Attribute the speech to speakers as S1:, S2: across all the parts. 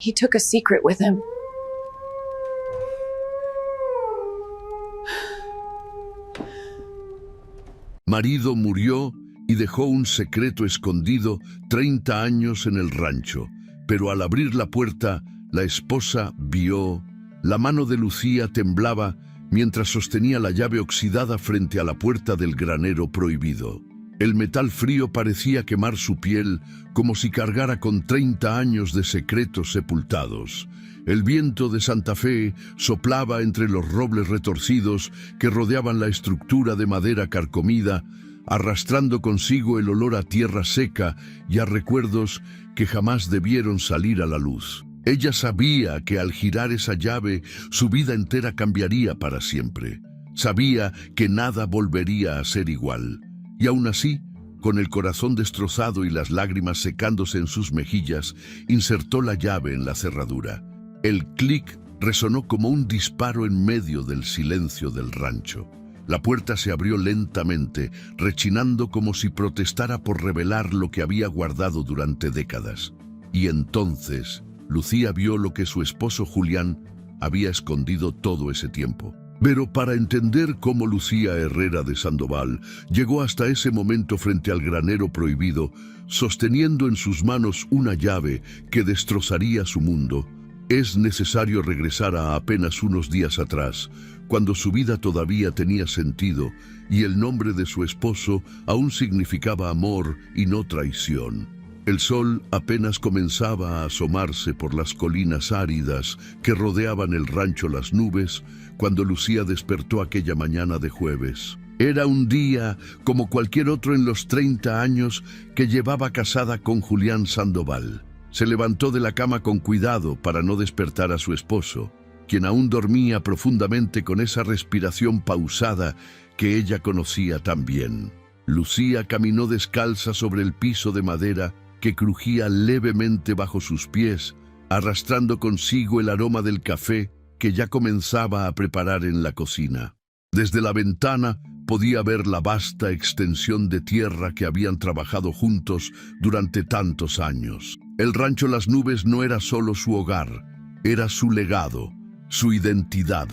S1: He took a secret with him.
S2: Marido murió y dejó un secreto escondido 30 años en el rancho, pero al abrir la puerta, la esposa vio. La mano de Lucía temblaba mientras sostenía la llave oxidada frente a la puerta del granero prohibido. El metal frío parecía quemar su piel como si cargara con 30 años de secretos sepultados. El viento de Santa Fe soplaba entre los robles retorcidos que rodeaban la estructura de madera carcomida, arrastrando consigo el olor a tierra seca y a recuerdos que jamás debieron salir a la luz. Ella sabía que al girar esa llave su vida entera cambiaría para siempre. Sabía que nada volvería a ser igual. Y aún así, con el corazón destrozado y las lágrimas secándose en sus mejillas, insertó la llave en la cerradura. El clic resonó como un disparo en medio del silencio del rancho. La puerta se abrió lentamente, rechinando como si protestara por revelar lo que había guardado durante décadas. Y entonces, Lucía vio lo que su esposo Julián había escondido todo ese tiempo. Pero para entender cómo Lucía Herrera de Sandoval llegó hasta ese momento frente al granero prohibido, sosteniendo en sus manos una llave que destrozaría su mundo, es necesario regresar a apenas unos días atrás, cuando su vida todavía tenía sentido y el nombre de su esposo aún significaba amor y no traición. El sol apenas comenzaba a asomarse por las colinas áridas que rodeaban el rancho Las Nubes cuando Lucía despertó aquella mañana de jueves. Era un día como cualquier otro en los 30 años que llevaba casada con Julián Sandoval. Se levantó de la cama con cuidado para no despertar a su esposo, quien aún dormía profundamente con esa respiración pausada que ella conocía tan bien. Lucía caminó descalza sobre el piso de madera que crujía levemente bajo sus pies, arrastrando consigo el aroma del café que ya comenzaba a preparar en la cocina. Desde la ventana podía ver la vasta extensión de tierra que habían trabajado juntos durante tantos años. El rancho Las Nubes no era solo su hogar, era su legado, su identidad,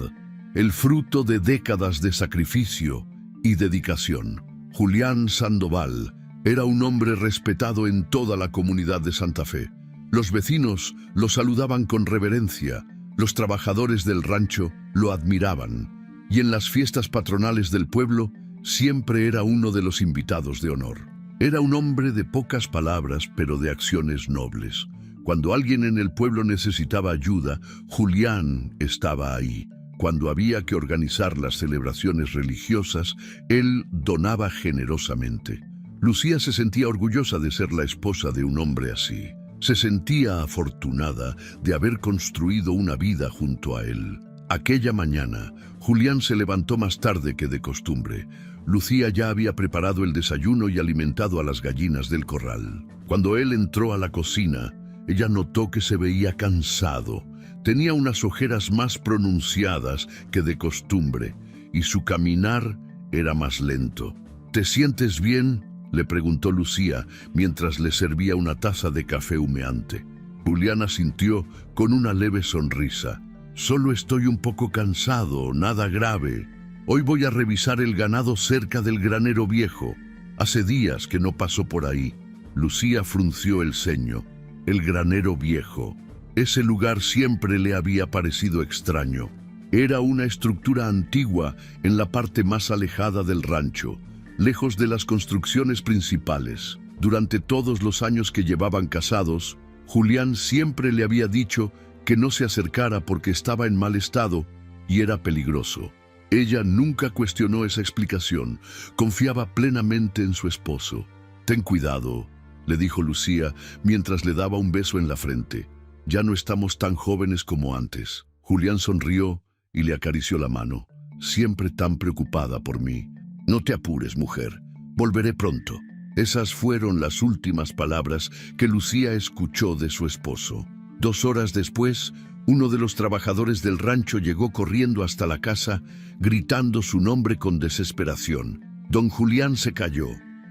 S2: el fruto de décadas de sacrificio y dedicación. Julián Sandoval era un hombre respetado en toda la comunidad de Santa Fe. Los vecinos lo saludaban con reverencia, los trabajadores del rancho lo admiraban, y en las fiestas patronales del pueblo siempre era uno de los invitados de honor. Era un hombre de pocas palabras, pero de acciones nobles. Cuando alguien en el pueblo necesitaba ayuda, Julián estaba ahí. Cuando había que organizar las celebraciones religiosas, él donaba generosamente. Lucía se sentía orgullosa de ser la esposa de un hombre así. Se sentía afortunada de haber construido una vida junto a él. Aquella mañana, Julián se levantó más tarde que de costumbre. Lucía ya había preparado el desayuno y alimentado a las gallinas del corral. Cuando él entró a la cocina, ella notó que se veía cansado. Tenía unas ojeras más pronunciadas que de costumbre, y su caminar era más lento. ¿Te sientes bien?, le preguntó Lucía mientras le servía una taza de café humeante. Julián asintió con una leve sonrisa. Solo estoy un poco cansado, nada grave. Hoy voy a revisar el ganado cerca del granero viejo. Hace días que no paso por ahí. Lucía frunció el ceño. El granero viejo. Ese lugar siempre le había parecido extraño. Era una estructura antigua en la parte más alejada del rancho, lejos de las construcciones principales. Durante todos los años que llevaban casados, Julián siempre le había dicho que no se acercara porque estaba en mal estado y era peligroso. Ella nunca cuestionó esa explicación, confiaba plenamente en su esposo. «Ten cuidado», le dijo Lucía mientras le daba un beso en la frente. «Ya no estamos tan jóvenes como antes». Julián sonrió y le acarició la mano. «Siempre tan preocupada por mí». «No te apures, mujer. Volveré pronto». Esas fueron las últimas palabras que Lucía escuchó de su esposo. 2 horas después, uno de los trabajadores del rancho llegó corriendo hasta la casa, gritando su nombre con desesperación. Don Julián se calló.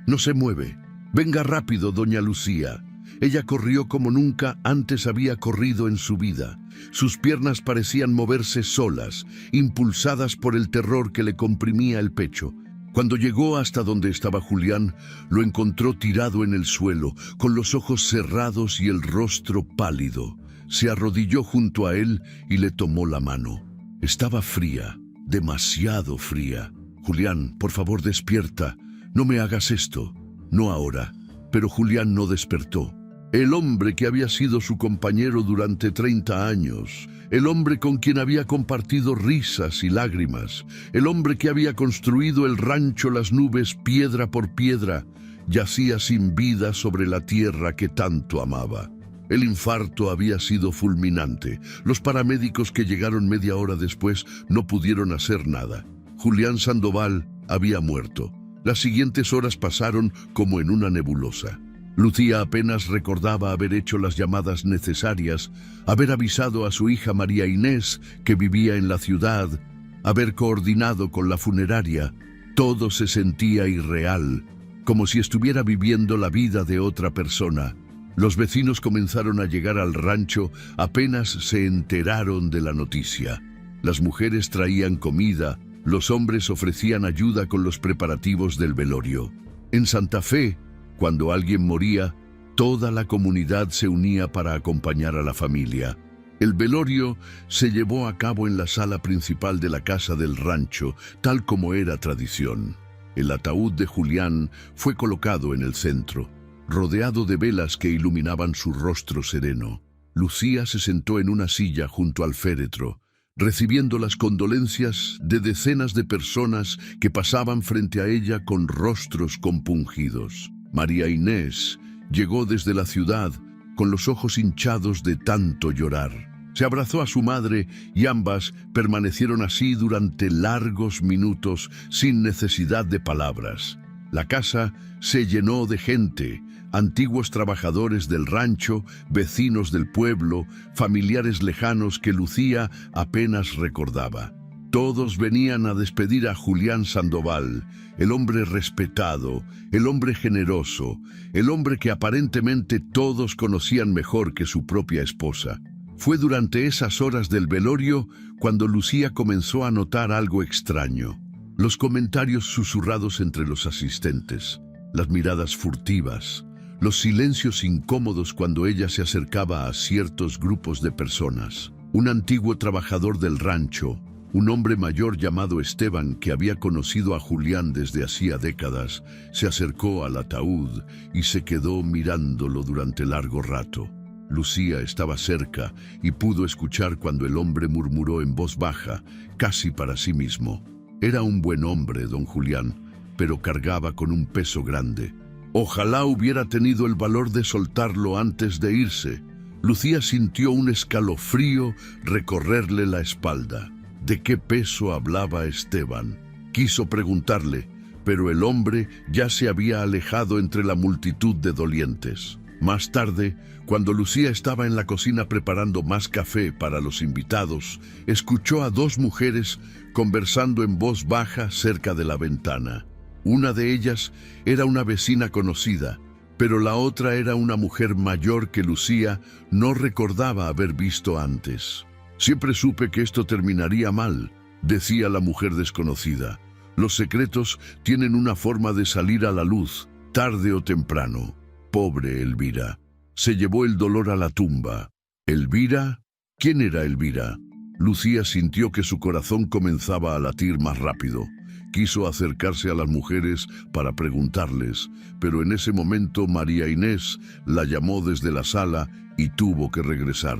S2: «No se mueve. Venga rápido, doña Lucía. Ella corrió como nunca antes había corrido en su vida. Sus piernas parecían moverse solas, impulsadas por el terror que le comprimía el pecho. Cuando llegó hasta donde estaba Julián, lo encontró tirado en el suelo, con los ojos cerrados y el rostro pálido. Se arrodilló junto a él y le tomó la mano. Estaba fría, demasiado fría. «Julián, por favor, despierta. No me hagas esto». «No ahora». Pero Julián no despertó. El hombre que había sido su compañero durante 30 años, el hombre con quien había compartido risas y lágrimas, el hombre que había construido el rancho Las Nubes piedra por piedra, yacía sin vida sobre la tierra que tanto amaba. El infarto había sido fulminante. Los paramédicos que llegaron media hora después no pudieron hacer nada. Julián Sandoval había muerto. Las siguientes horas pasaron como en una nebulosa. Lucía apenas recordaba haber hecho las llamadas necesarias, haber avisado a su hija María Inés, que vivía en la ciudad, haber coordinado con la funeraria. Todo se sentía irreal, como si estuviera viviendo la vida de otra persona. Los vecinos comenzaron a llegar al rancho apenas se enteraron de la noticia. Las mujeres traían comida, los hombres ofrecían ayuda con los preparativos del velorio. En Santa Fe, cuando alguien moría, toda la comunidad se unía para acompañar a la familia. El velorio se llevó a cabo en la sala principal de la casa del rancho, tal como era tradición. El ataúd de Julián fue colocado en el centro, rodeado de velas que iluminaban su rostro sereno. Lucía se sentó en una silla junto al féretro, recibiendo las condolencias de decenas de personas que pasaban frente a ella con rostros compungidos. María Inés llegó desde la ciudad con los ojos hinchados de tanto llorar. Se abrazó a su madre y ambas permanecieron así durante largos minutos sin necesidad de palabras. La casa se llenó de gente, antiguos trabajadores del rancho, vecinos del pueblo, familiares lejanos que Lucía apenas recordaba. Todos venían a despedir a Julián Sandoval, el hombre respetado, el hombre generoso, el hombre que aparentemente todos conocían mejor que su propia esposa. Fue durante esas horas del velorio cuando Lucía comenzó a notar algo extraño. Los comentarios susurrados entre los asistentes, las miradas furtivas, los silencios incómodos cuando ella se acercaba a ciertos grupos de personas. Un antiguo trabajador del rancho, un hombre mayor llamado Esteban, que había conocido a Julián desde hacía décadas, se acercó al ataúd y se quedó mirándolo durante largo rato. Lucía estaba cerca y pudo escuchar cuando el hombre murmuró en voz baja, casi para sí mismo: «Era un buen hombre, don Julián, pero cargaba con un peso grande. Ojalá hubiera tenido el valor de soltarlo antes de irse». Lucía sintió un escalofrío recorrerle la espalda. ¿De qué peso hablaba Esteban? Quiso preguntarle, pero el hombre ya se había alejado entre la multitud de dolientes. Más tarde, cuando Lucía estaba en la cocina preparando más café para los invitados, escuchó a dos mujeres conversando en voz baja cerca de la ventana. Una de ellas era una vecina conocida, pero la otra era una mujer mayor que Lucía no recordaba haber visto antes. «Siempre supe que esto terminaría mal», decía la mujer desconocida. «Los secretos tienen una forma de salir a la luz, tarde o temprano. Pobre Elvira. Se llevó el dolor a la tumba». ¿Elvira? ¿Quién era Elvira? Lucía sintió que su corazón comenzaba a latir más rápido. Quiso acercarse a las mujeres para preguntarles, pero en ese momento María Inés la llamó desde la sala y tuvo que regresar.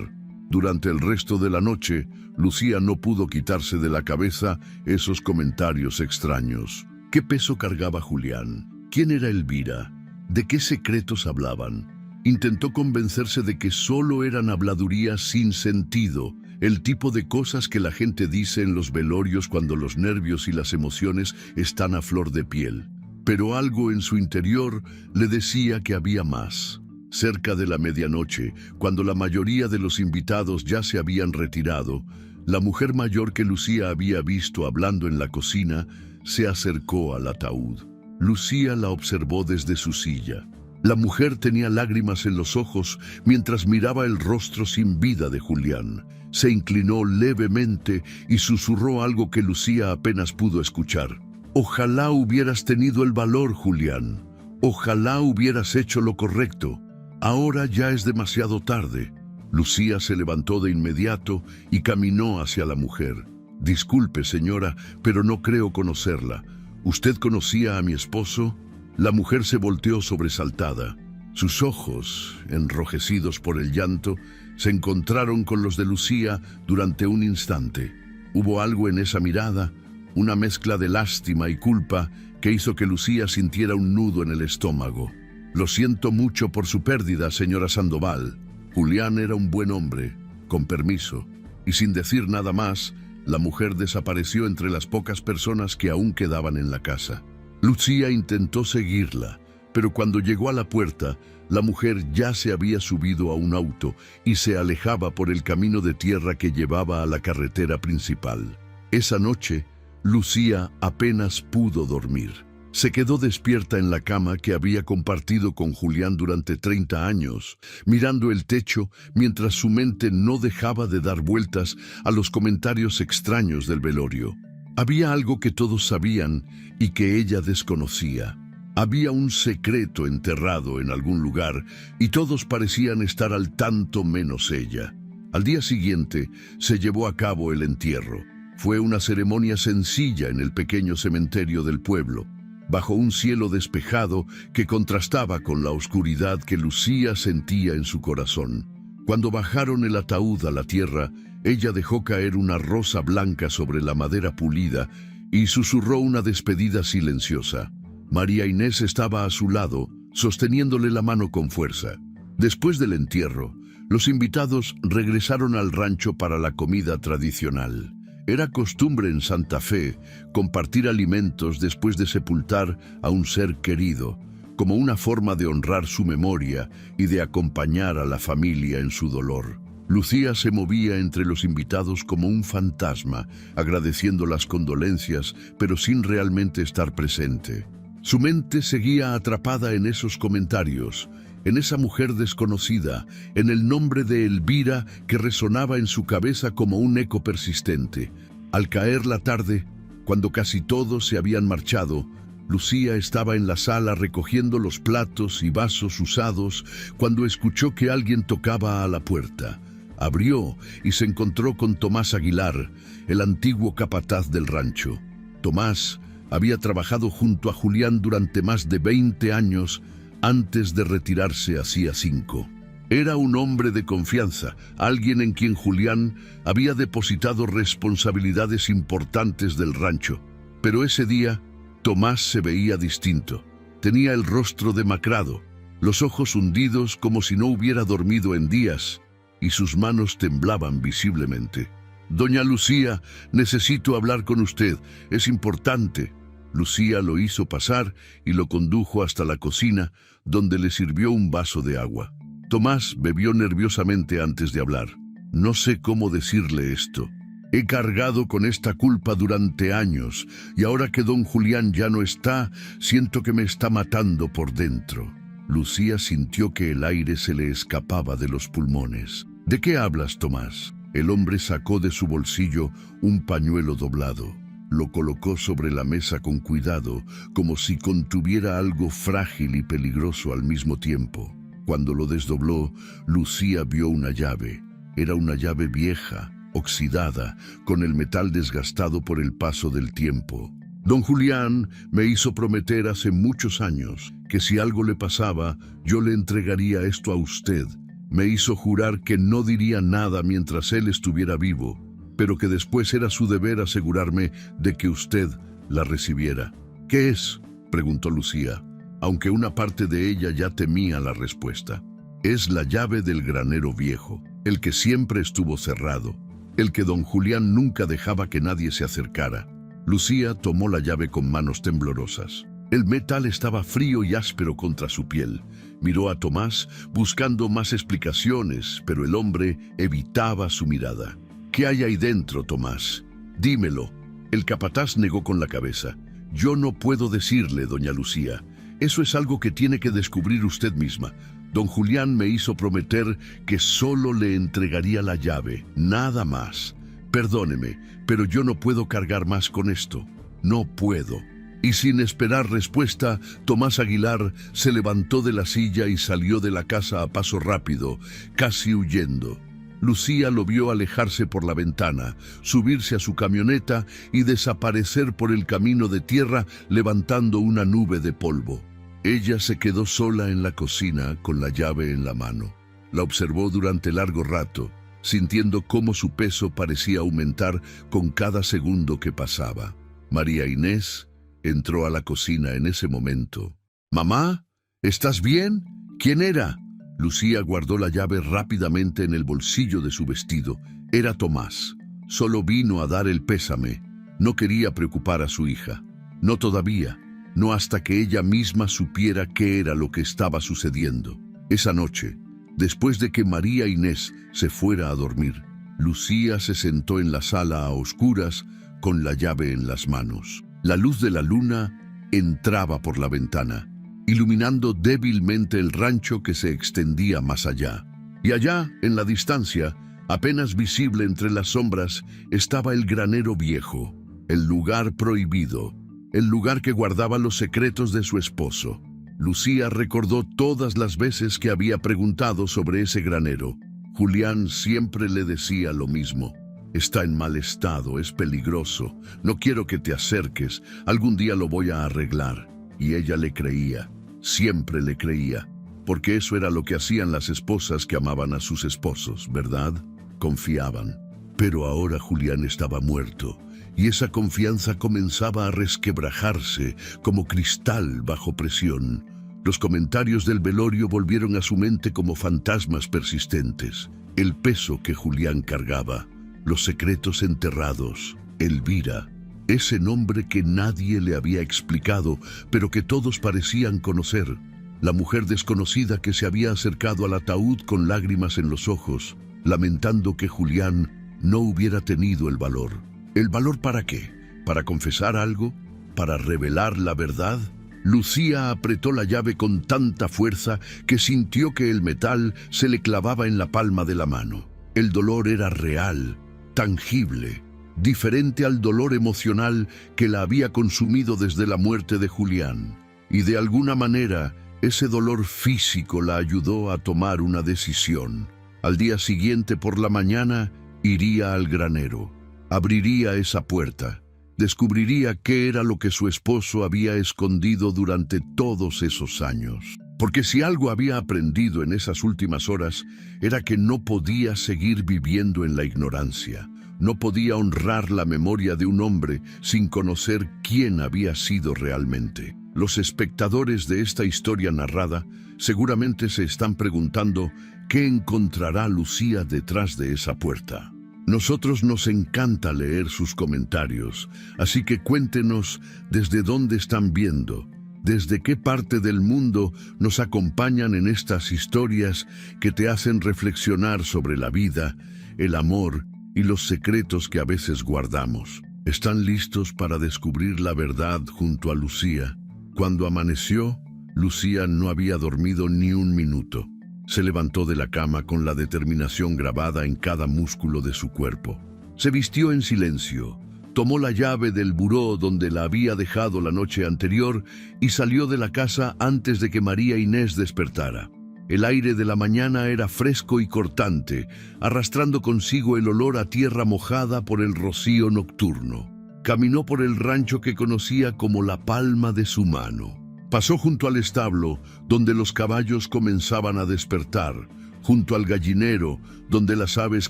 S2: Durante el resto de la noche, Lucía no pudo quitarse de la cabeza esos comentarios extraños. ¿Qué peso cargaba Julián? ¿Quién era Elvira? ¿De qué secretos hablaban? Intentó convencerse de que solo eran habladurías sin sentido, el tipo de cosas que la gente dice en los velorios cuando los nervios y las emociones están a flor de piel. Pero algo en su interior le decía que había más. Cerca de la medianoche, cuando la mayoría de los invitados ya se habían retirado, la mujer mayor que Lucía había visto hablando en la cocina se acercó al ataúd. Lucía la observó desde su silla. La mujer tenía lágrimas en los ojos mientras miraba el rostro sin vida de Julián. Se inclinó levemente y susurró algo que Lucía apenas pudo escuchar. «Ojalá hubieras tenido el valor, Julián. Ojalá hubieras hecho lo correcto. Ahora ya es demasiado tarde». Lucía se levantó de inmediato y caminó hacia la mujer. «Disculpe, señora, pero no creo conocerla. ¿Usted conocía a mi esposo?» La mujer se volteó sobresaltada. Sus ojos, enrojecidos por el llanto, se encontraron con los de Lucía durante un instante. Hubo algo en esa mirada, una mezcla de lástima y culpa que hizo que Lucía sintiera un nudo en el estómago. «Lo siento mucho por su pérdida, señora Sandoval. Julián era un buen hombre, con permiso». Y sin decir nada más, la mujer desapareció entre las pocas personas que aún quedaban en la casa. Lucía intentó seguirla, pero cuando llegó a la puerta, la mujer ya se había subido a un auto y se alejaba por el camino de tierra que llevaba a la carretera principal. Esa noche, Lucía apenas pudo dormir. Se quedó despierta en la cama que había compartido con Julián durante 30 años, mirando el techo mientras su mente no dejaba de dar vueltas a los comentarios extraños del velorio. Había algo que todos sabían y que ella desconocía. Había un secreto enterrado en algún lugar y todos parecían estar al tanto menos ella. Al día siguiente se llevó a cabo el entierro. Fue una ceremonia sencilla en el pequeño cementerio del pueblo, bajo un cielo despejado que contrastaba con la oscuridad que Lucía sentía en su corazón. Cuando bajaron el ataúd a la tierra, ella dejó caer una rosa blanca sobre la madera pulida y susurró una despedida silenciosa. María Inés estaba a su lado, sosteniéndole la mano con fuerza. Después del entierro, los invitados regresaron al rancho para la comida tradicional. Era costumbre en Santa Fe compartir alimentos después de sepultar a un ser querido, como una forma de honrar su memoria y de acompañar a la familia en su dolor. Lucía se movía entre los invitados como un fantasma, agradeciendo las condolencias, pero sin realmente estar presente. Su mente seguía atrapada en esos comentarios, en esa mujer desconocida, en el nombre de Elvira que resonaba en su cabeza como un eco persistente. Al caer la tarde, cuando casi todos se habían marchado, Lucía estaba en la sala recogiendo los platos y vasos usados cuando escuchó que alguien tocaba a la puerta. Abrió y se encontró con Tomás Aguilar, el antiguo capataz del rancho. Tomás había trabajado junto a Julián durante más de 20 años antes de retirarse hacía 5. Era un hombre de confianza, alguien en quien Julián había depositado responsabilidades importantes del rancho. Pero ese día, Tomás se veía distinto. Tenía el rostro demacrado, los ojos hundidos como si no hubiera dormido en días, y sus manos temblaban visiblemente. «Doña Lucía, necesito hablar con usted, es importante». Lucía lo hizo pasar y lo condujo hasta la cocina, donde le sirvió un vaso de agua. Tomás bebió nerviosamente antes de hablar. «No sé cómo decirle esto. He cargado con esta culpa durante años, y ahora que don Julián ya no está, siento que me está matando por dentro». Lucía sintió que el aire se le escapaba de los pulmones. «¿De qué hablas, Tomás?». El hombre sacó de su bolsillo un pañuelo doblado. Lo colocó sobre la mesa con cuidado, como si contuviera algo frágil y peligroso al mismo tiempo. Cuando lo desdobló, Lucía vio una llave. Era una llave vieja, oxidada, con el metal desgastado por el paso del tiempo. «Don Julián me hizo prometer hace muchos años que si algo le pasaba, yo le entregaría esto a usted. Me hizo jurar que no diría nada mientras él estuviera vivo, pero que después era su deber asegurarme de que usted la recibiera». «¿Qué es?», preguntó Lucía, aunque una parte de ella ya temía la respuesta. «Es la llave del granero viejo, el que siempre estuvo cerrado, el que don Julián nunca dejaba que nadie se acercara». Lucía tomó la llave con manos temblorosas. El metal estaba frío y áspero contra su piel. Miró a Tomás buscando más explicaciones, pero el hombre evitaba su mirada. «¿Qué hay ahí dentro, Tomás? Dímelo». El capataz negó con la cabeza. «Yo no puedo decirle, doña Lucía. Eso es algo que tiene que descubrir usted misma. Don Julián me hizo prometer que solo le entregaría la llave, nada más. Perdóneme, pero yo no puedo cargar más con esto. No puedo. Y sin esperar respuesta, Tomás Aguilar se levantó de la silla y salió de la casa a paso rápido, casi huyendo. Lucía lo vio alejarse por la ventana, subirse a su camioneta y desaparecer por el camino de tierra levantando una nube de polvo. Ella se quedó sola en la cocina con la llave en la mano. La observó durante largo rato, sintiendo cómo su peso parecía aumentar con cada segundo que pasaba. María Inés entró a la cocina en ese momento. «Mamá, ¿estás bien? ¿Quién era?» Lucía guardó la llave rápidamente en el bolsillo de su vestido. Era Tomás. Solo vino a dar el pésame. No quería preocupar a su hija. No todavía. No hasta que ella misma supiera qué era lo que estaba sucediendo. Esa noche, después de que María Inés se fuera a dormir, Lucía se sentó en la sala a oscuras con la llave en las manos. La luz de la luna entraba por la ventana, iluminando débilmente el rancho que se extendía más allá. Y allá, en la distancia, apenas visible entre las sombras, estaba el granero viejo, el lugar prohibido, el lugar que guardaba los secretos de su esposo. Lucía recordó todas las veces que había preguntado sobre ese granero. Julián siempre le decía lo mismo. «Está en mal estado, es peligroso, no quiero que te acerques, algún día lo voy a arreglar». Y ella le creía. Siempre le creía, porque eso era lo que hacían las esposas que amaban a sus esposos, ¿verdad? Confiaban. Pero ahora Julián estaba muerto, y esa confianza comenzaba a resquebrajarse como cristal bajo presión. Los comentarios del velorio volvieron a su mente como fantasmas persistentes. El peso que Julián cargaba, los secretos enterrados, Elvira, ese nombre que nadie le había explicado, pero que todos parecían conocer. La mujer desconocida que se había acercado al ataúd con lágrimas en los ojos, lamentando que Julián no hubiera tenido el valor. ¿El valor para qué? ¿Para confesar algo? ¿Para revelar la verdad? Lucía apretó la llave con tanta fuerza que sintió que el metal se le clavaba en la palma de la mano. El dolor era real, tangible, diferente al dolor emocional que la había consumido desde la muerte de Julián. Y de alguna manera, ese dolor físico la ayudó a tomar una decisión. Al día siguiente por la mañana, iría al granero. Abriría esa puerta. Descubriría qué era lo que su esposo había escondido durante todos esos años. Porque si algo había aprendido en esas últimas horas, era que no podía seguir viviendo en la ignorancia. No podía honrar la memoria de un hombre sin conocer quién había sido realmente. Los espectadores de esta historia narrada seguramente se están preguntando qué encontrará Lucía detrás de esa puerta. Nosotros nos encanta leer sus comentarios, así que cuéntenos desde dónde están viendo, desde qué parte del mundo nos acompañan en estas historias que te hacen reflexionar sobre la vida, el amor y los secretos que a veces guardamos. ¿Están listos para descubrir la verdad junto a Lucía? Cuando amaneció, Lucía no había dormido ni un minuto. Se levantó de la cama con la determinación grabada en cada músculo de su cuerpo. Se vistió en silencio, tomó la llave del buró donde la había dejado la noche anterior y salió de la casa antes de que María Inés despertara. El aire de la mañana era fresco y cortante, arrastrando consigo el olor a tierra mojada por el rocío nocturno. Caminó por el rancho que conocía como la palma de su mano. Pasó junto al establo, donde los caballos comenzaban a despertar, junto al gallinero, donde las aves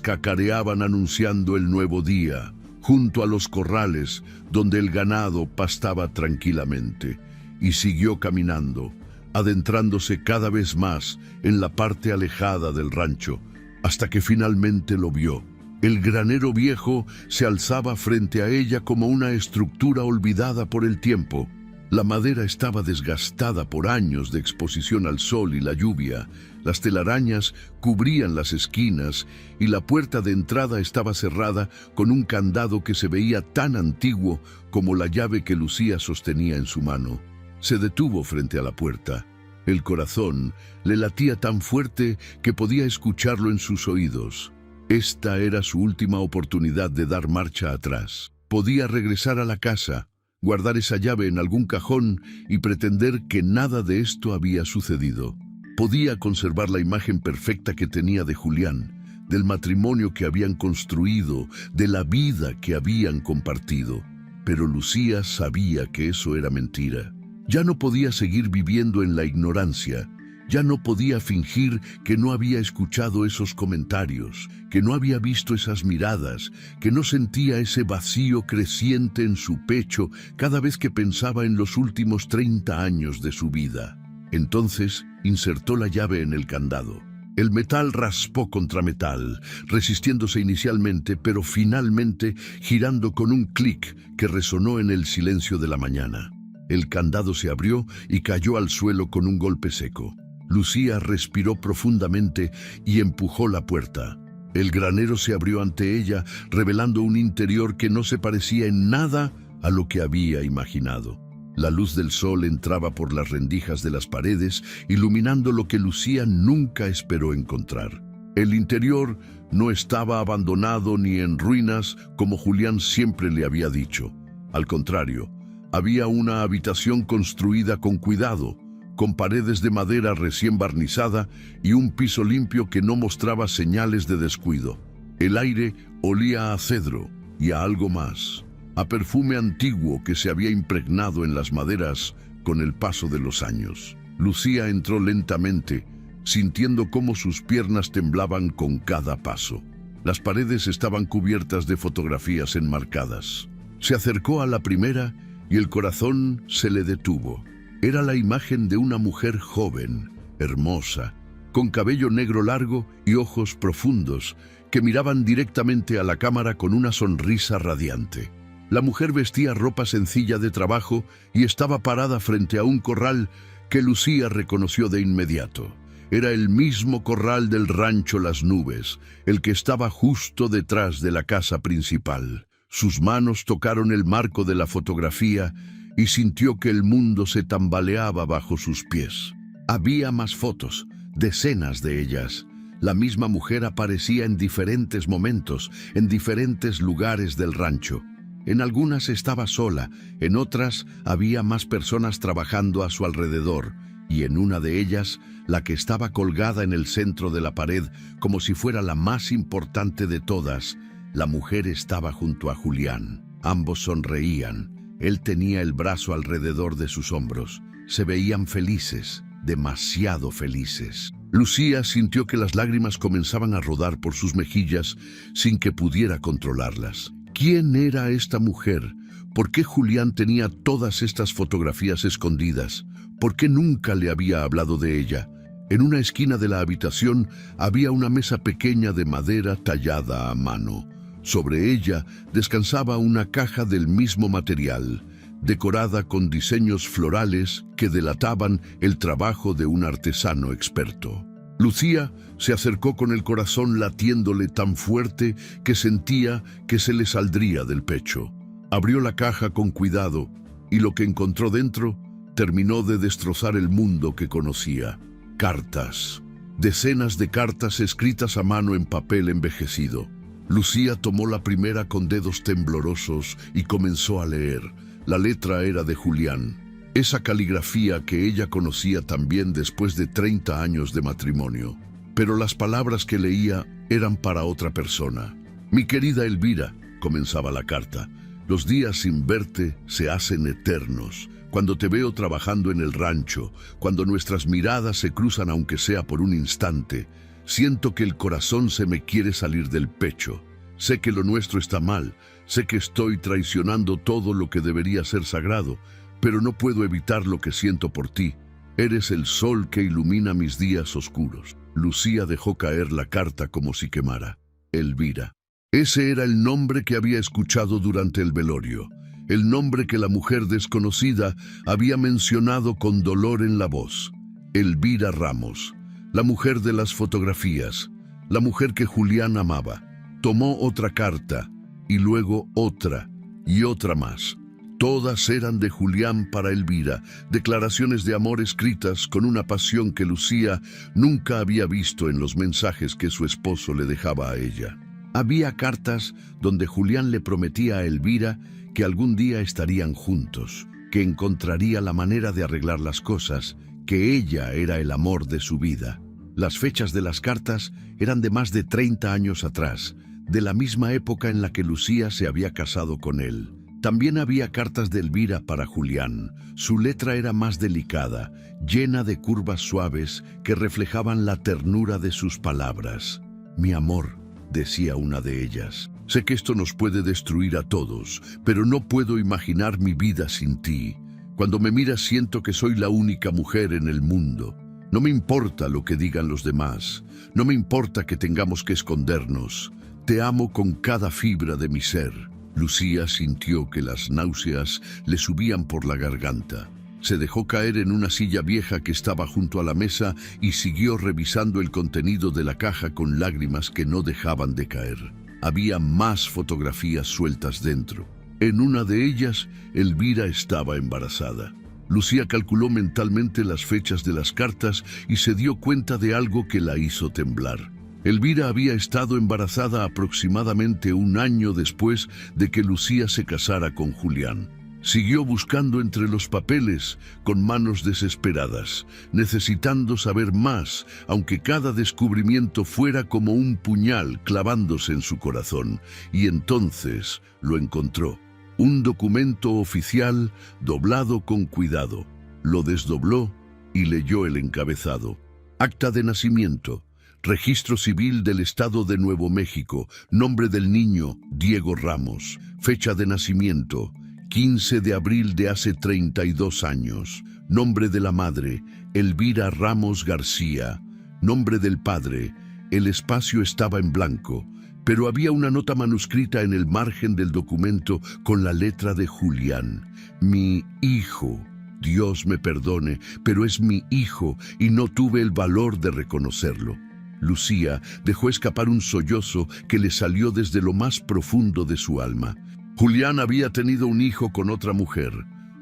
S2: cacareaban anunciando el nuevo día, junto a los corrales, donde el ganado pastaba tranquilamente, y siguió caminando, adentrándose cada vez más en la parte alejada del rancho, hasta que finalmente lo vio. El granero viejo se alzaba frente a ella como una estructura olvidada por el tiempo. La madera estaba desgastada por años de exposición al sol y la lluvia, las telarañas cubrían las esquinas y la puerta de entrada estaba cerrada con un candado que se veía tan antiguo como la llave que Lucía sostenía en su mano. Se detuvo frente a la puerta. El corazón le latía tan fuerte que podía escucharlo en sus oídos. Esta era su última oportunidad de dar marcha atrás. Podía regresar a la casa, guardar esa llave en algún cajón y pretender que nada de esto había sucedido. Podía conservar la imagen perfecta que tenía de Julián, del matrimonio que habían construido, de la vida que habían compartido. Pero Lucía sabía que eso era mentira. Ya no podía seguir viviendo en la ignorancia. Ya no podía fingir que no había escuchado esos comentarios, que no había visto esas miradas, que no sentía ese vacío creciente en su pecho cada vez que pensaba en los últimos 30 años de su vida. Entonces insertó la llave en el candado. El metal raspó contra metal, resistiéndose inicialmente, pero finalmente girando con un clic que resonó en el silencio de la mañana. El candado se abrió y cayó al suelo con un golpe seco. Lucía respiró profundamente y empujó la puerta. El granero se abrió ante ella, revelando un interior que no se parecía en nada a lo que había imaginado. La luz del sol entraba por las rendijas de las paredes, iluminando lo que Lucía nunca esperó encontrar. El interior no estaba abandonado ni en ruinas como Julián siempre le había dicho. Al contrario, había una habitación construida con cuidado, con paredes de madera recién barnizada y un piso limpio que no mostraba señales de descuido. El aire olía a cedro y a algo más, a perfume antiguo que se había impregnado en las maderas con el paso de los años. Lucía entró lentamente, sintiendo cómo sus piernas temblaban con cada paso. Las paredes estaban cubiertas de fotografías enmarcadas. Se acercó a la primera y el corazón se le detuvo. Era la imagen de una mujer joven, hermosa, con cabello negro largo y ojos profundos, que miraban directamente a la cámara con una sonrisa radiante. La mujer vestía ropa sencilla de trabajo y estaba parada frente a un corral que Lucía reconoció de inmediato. Era el mismo corral del rancho Las Nubes, el que estaba justo detrás de la casa principal. Sus manos tocaron el marco de la fotografía y sintió que el mundo se tambaleaba bajo sus pies. Había más fotos, decenas de ellas. La misma mujer aparecía en diferentes momentos, en diferentes lugares del rancho. En algunas estaba sola, en otras había más personas trabajando a su alrededor, y en una de ellas, la que estaba colgada en el centro de la pared, como si fuera la más importante de todas, la mujer estaba junto a Julián. Ambos sonreían. Él tenía el brazo alrededor de sus hombros. Se veían felices, demasiado felices. Lucía sintió que las lágrimas comenzaban a rodar por sus mejillas sin que pudiera controlarlas. ¿Quién era esta mujer? ¿Por qué Julián tenía todas estas fotografías escondidas? ¿Por qué nunca le había hablado de ella? En una esquina de la habitación había una mesa pequeña de madera tallada a mano. Sobre ella descansaba una caja del mismo material, decorada con diseños florales que delataban el trabajo de un artesano experto. Lucía se acercó con el corazón latiéndole tan fuerte que sentía que se le saldría del pecho. Abrió la caja con cuidado y lo que encontró dentro terminó de destrozar el mundo que conocía. Cartas. Decenas de cartas escritas a mano en papel envejecido. Lucía tomó la primera con dedos temblorosos y comenzó a leer. La letra era de Julián, esa caligrafía que ella conocía también después de 30 años de matrimonio. Pero las palabras que leía eran para otra persona. Mi querida Elvira, comenzaba la carta, los días sin verte se hacen eternos. Cuando te veo trabajando en el rancho, cuando nuestras miradas se cruzan aunque sea por un instante, siento que el corazón se me quiere salir del pecho. Sé que lo nuestro está mal, sé que estoy traicionando todo lo que debería ser sagrado, pero no puedo evitar lo que siento por ti. Eres el sol que ilumina mis días oscuros. Lucía dejó caer la carta como si quemara. Elvira. Ese era el nombre que había escuchado durante el velorio, el nombre que la mujer desconocida había mencionado con dolor en la voz. Elvira Ramos. La mujer de las fotografías, la mujer que Julián amaba. Tomó otra carta, y luego otra, y otra más. Todas eran de Julián para Elvira, declaraciones de amor escritas con una pasión que Lucía nunca había visto en los mensajes que su esposo le dejaba a ella. Había cartas donde Julián le prometía a Elvira que algún día estarían juntos, que encontraría la manera de arreglar las cosas, que ella era el amor de su vida. Las fechas de las cartas eran de más de 30 años atrás, de la misma época en la que Lucía se había casado con él. También había cartas de Elvira para Julián. Su letra era más delicada, llena de curvas suaves que reflejaban la ternura de sus palabras. «Mi amor», decía una de ellas, «sé que esto nos puede destruir a todos, pero no puedo imaginar mi vida sin ti. Cuando me miras siento que soy la única mujer en el mundo. No me importa lo que digan los demás, no me importa que tengamos que escondernos. Te amo con cada fibra de mi ser». Lucía sintió que las náuseas le subían por la garganta. Se dejó caer en una silla vieja que estaba junto a la mesa y siguió revisando el contenido de la caja con lágrimas que no dejaban de caer. Había más fotografías sueltas dentro. En una de ellas, Elvira estaba embarazada. Lucía calculó mentalmente las fechas de las cartas y se dio cuenta de algo que la hizo temblar. Elvira había estado embarazada aproximadamente un año después de que Lucía se casara con Julián. Siguió buscando entre los papeles con manos desesperadas, necesitando saber más, aunque cada descubrimiento fuera como un puñal clavándose en su corazón. Y entonces lo encontró. Un documento oficial doblado con cuidado. Lo desdobló y leyó el encabezado. Acta de nacimiento. Registro Civil del Estado de Nuevo México. Nombre del niño, Diego Ramos. Fecha de nacimiento, 15 de abril de hace 32 años. Nombre de la madre, Elvira Ramos García. Nombre del padre, el espacio estaba en blanco, pero había una nota manuscrita en el margen del documento con la letra de Julián. Mi hijo. Dios me perdone, pero es mi hijo y no tuve el valor de reconocerlo. Lucía dejó escapar un sollozo que le salió desde lo más profundo de su alma. Julián había tenido un hijo con otra mujer,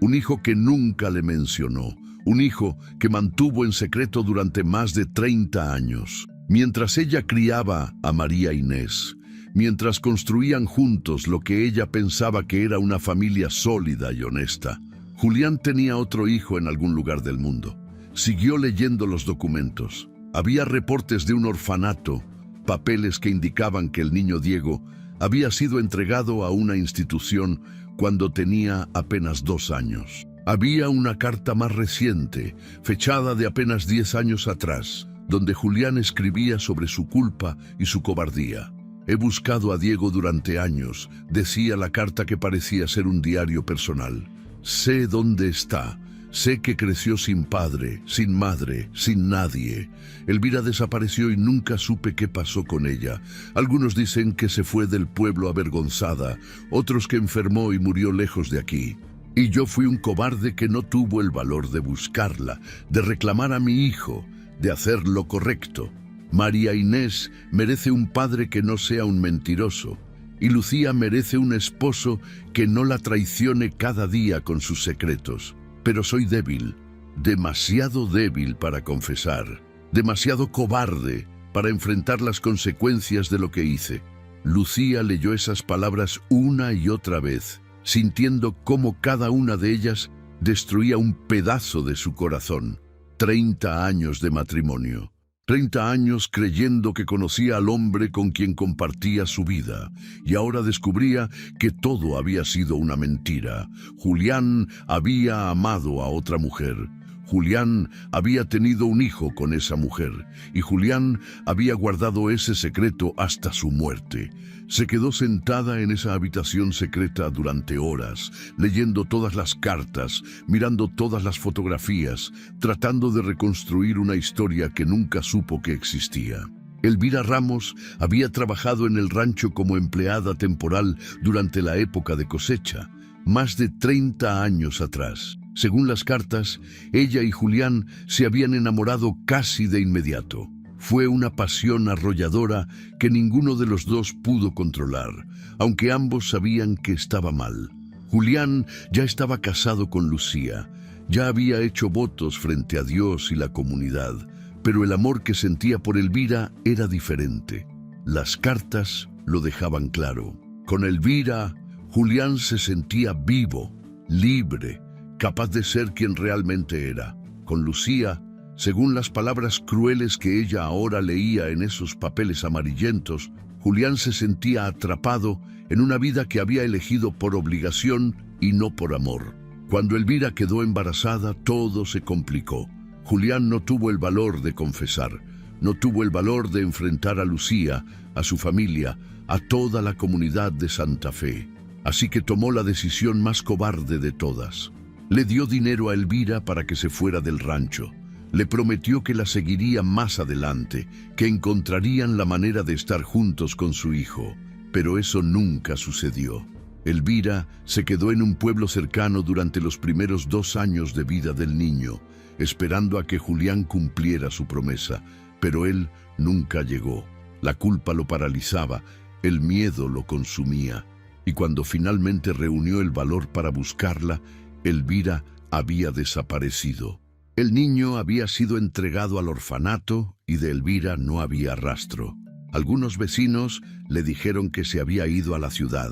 S2: un hijo que nunca le mencionó, un hijo que mantuvo en secreto durante más de 30 años. Mientras ella criaba a María Inés, mientras construían juntos lo que ella pensaba que era una familia sólida y honesta, Julián tenía otro hijo en algún lugar del mundo. Siguió leyendo los documentos. Había reportes de un orfanato, papeles que indicaban que el niño Diego había sido entregado a una institución cuando tenía apenas 2 años. Había una carta más reciente, fechada de apenas 10 años atrás, donde Julián escribía sobre su culpa y su cobardía. He buscado a Diego durante años, decía la carta que parecía ser un diario personal. Sé dónde está. Sé que creció sin padre, sin madre, sin nadie. Elvira desapareció y nunca supe qué pasó con ella. Algunos dicen que se fue del pueblo avergonzada, otros que enfermó y murió lejos de aquí. Y yo fui un cobarde que no tuvo el valor de buscarla, de reclamar a mi hijo, de hacer lo correcto. María Inés merece un padre que no sea un mentiroso, y Lucía merece un esposo que no la traicione cada día con sus secretos. Pero soy débil, demasiado débil para confesar, demasiado cobarde para enfrentar las consecuencias de lo que hice. Lucía leyó esas palabras una y otra vez, sintiendo cómo cada una de ellas destruía un pedazo de su corazón. 30 años de matrimonio. 30 años creyendo que conocía al hombre con quien compartía su vida, y ahora descubría que todo había sido una mentira. Julián había amado a otra mujer. Julián había tenido un hijo con esa mujer, y Julián había guardado ese secreto hasta su muerte. Se quedó sentada en esa habitación secreta durante horas, leyendo todas las cartas, mirando todas las fotografías, tratando de reconstruir una historia que nunca supo que existía. Elvira Ramos había trabajado en el rancho como empleada temporal durante la época de cosecha, más de 30 años atrás. Según las cartas, ella y Julián se habían enamorado casi de inmediato. Fue una pasión arrolladora que ninguno de los dos pudo controlar, aunque ambos sabían que estaba mal. Julián ya estaba casado con Lucía, ya había hecho votos frente a Dios y la comunidad, pero el amor que sentía por Elvira era diferente. Las cartas lo dejaban claro. Con Elvira, Julián se sentía vivo, libre, capaz de ser quien realmente era. Con Lucía, según las palabras crueles que ella ahora leía en esos papeles amarillentos, Julián se sentía atrapado en una vida que había elegido por obligación y no por amor. Cuando Elvira quedó embarazada, todo se complicó. Julián no tuvo el valor de confesar, no tuvo el valor de enfrentar a Lucía, a su familia, a toda la comunidad de Santa Fe. Así que tomó la decisión más cobarde de todas. Le dio dinero a Elvira para que se fuera del rancho. Le prometió que la seguiría más adelante, que encontrarían la manera de estar juntos con su hijo. Pero eso nunca sucedió. Elvira se quedó en un pueblo cercano durante los primeros 2 años de vida del niño, esperando a que Julián cumpliera su promesa, pero él nunca llegó. La culpa lo paralizaba, el miedo lo consumía, y cuando finalmente reunió el valor para buscarla, Elvira había desaparecido. El niño había sido entregado al orfanato y de Elvira no había rastro. Algunos vecinos le dijeron que se había ido a la ciudad,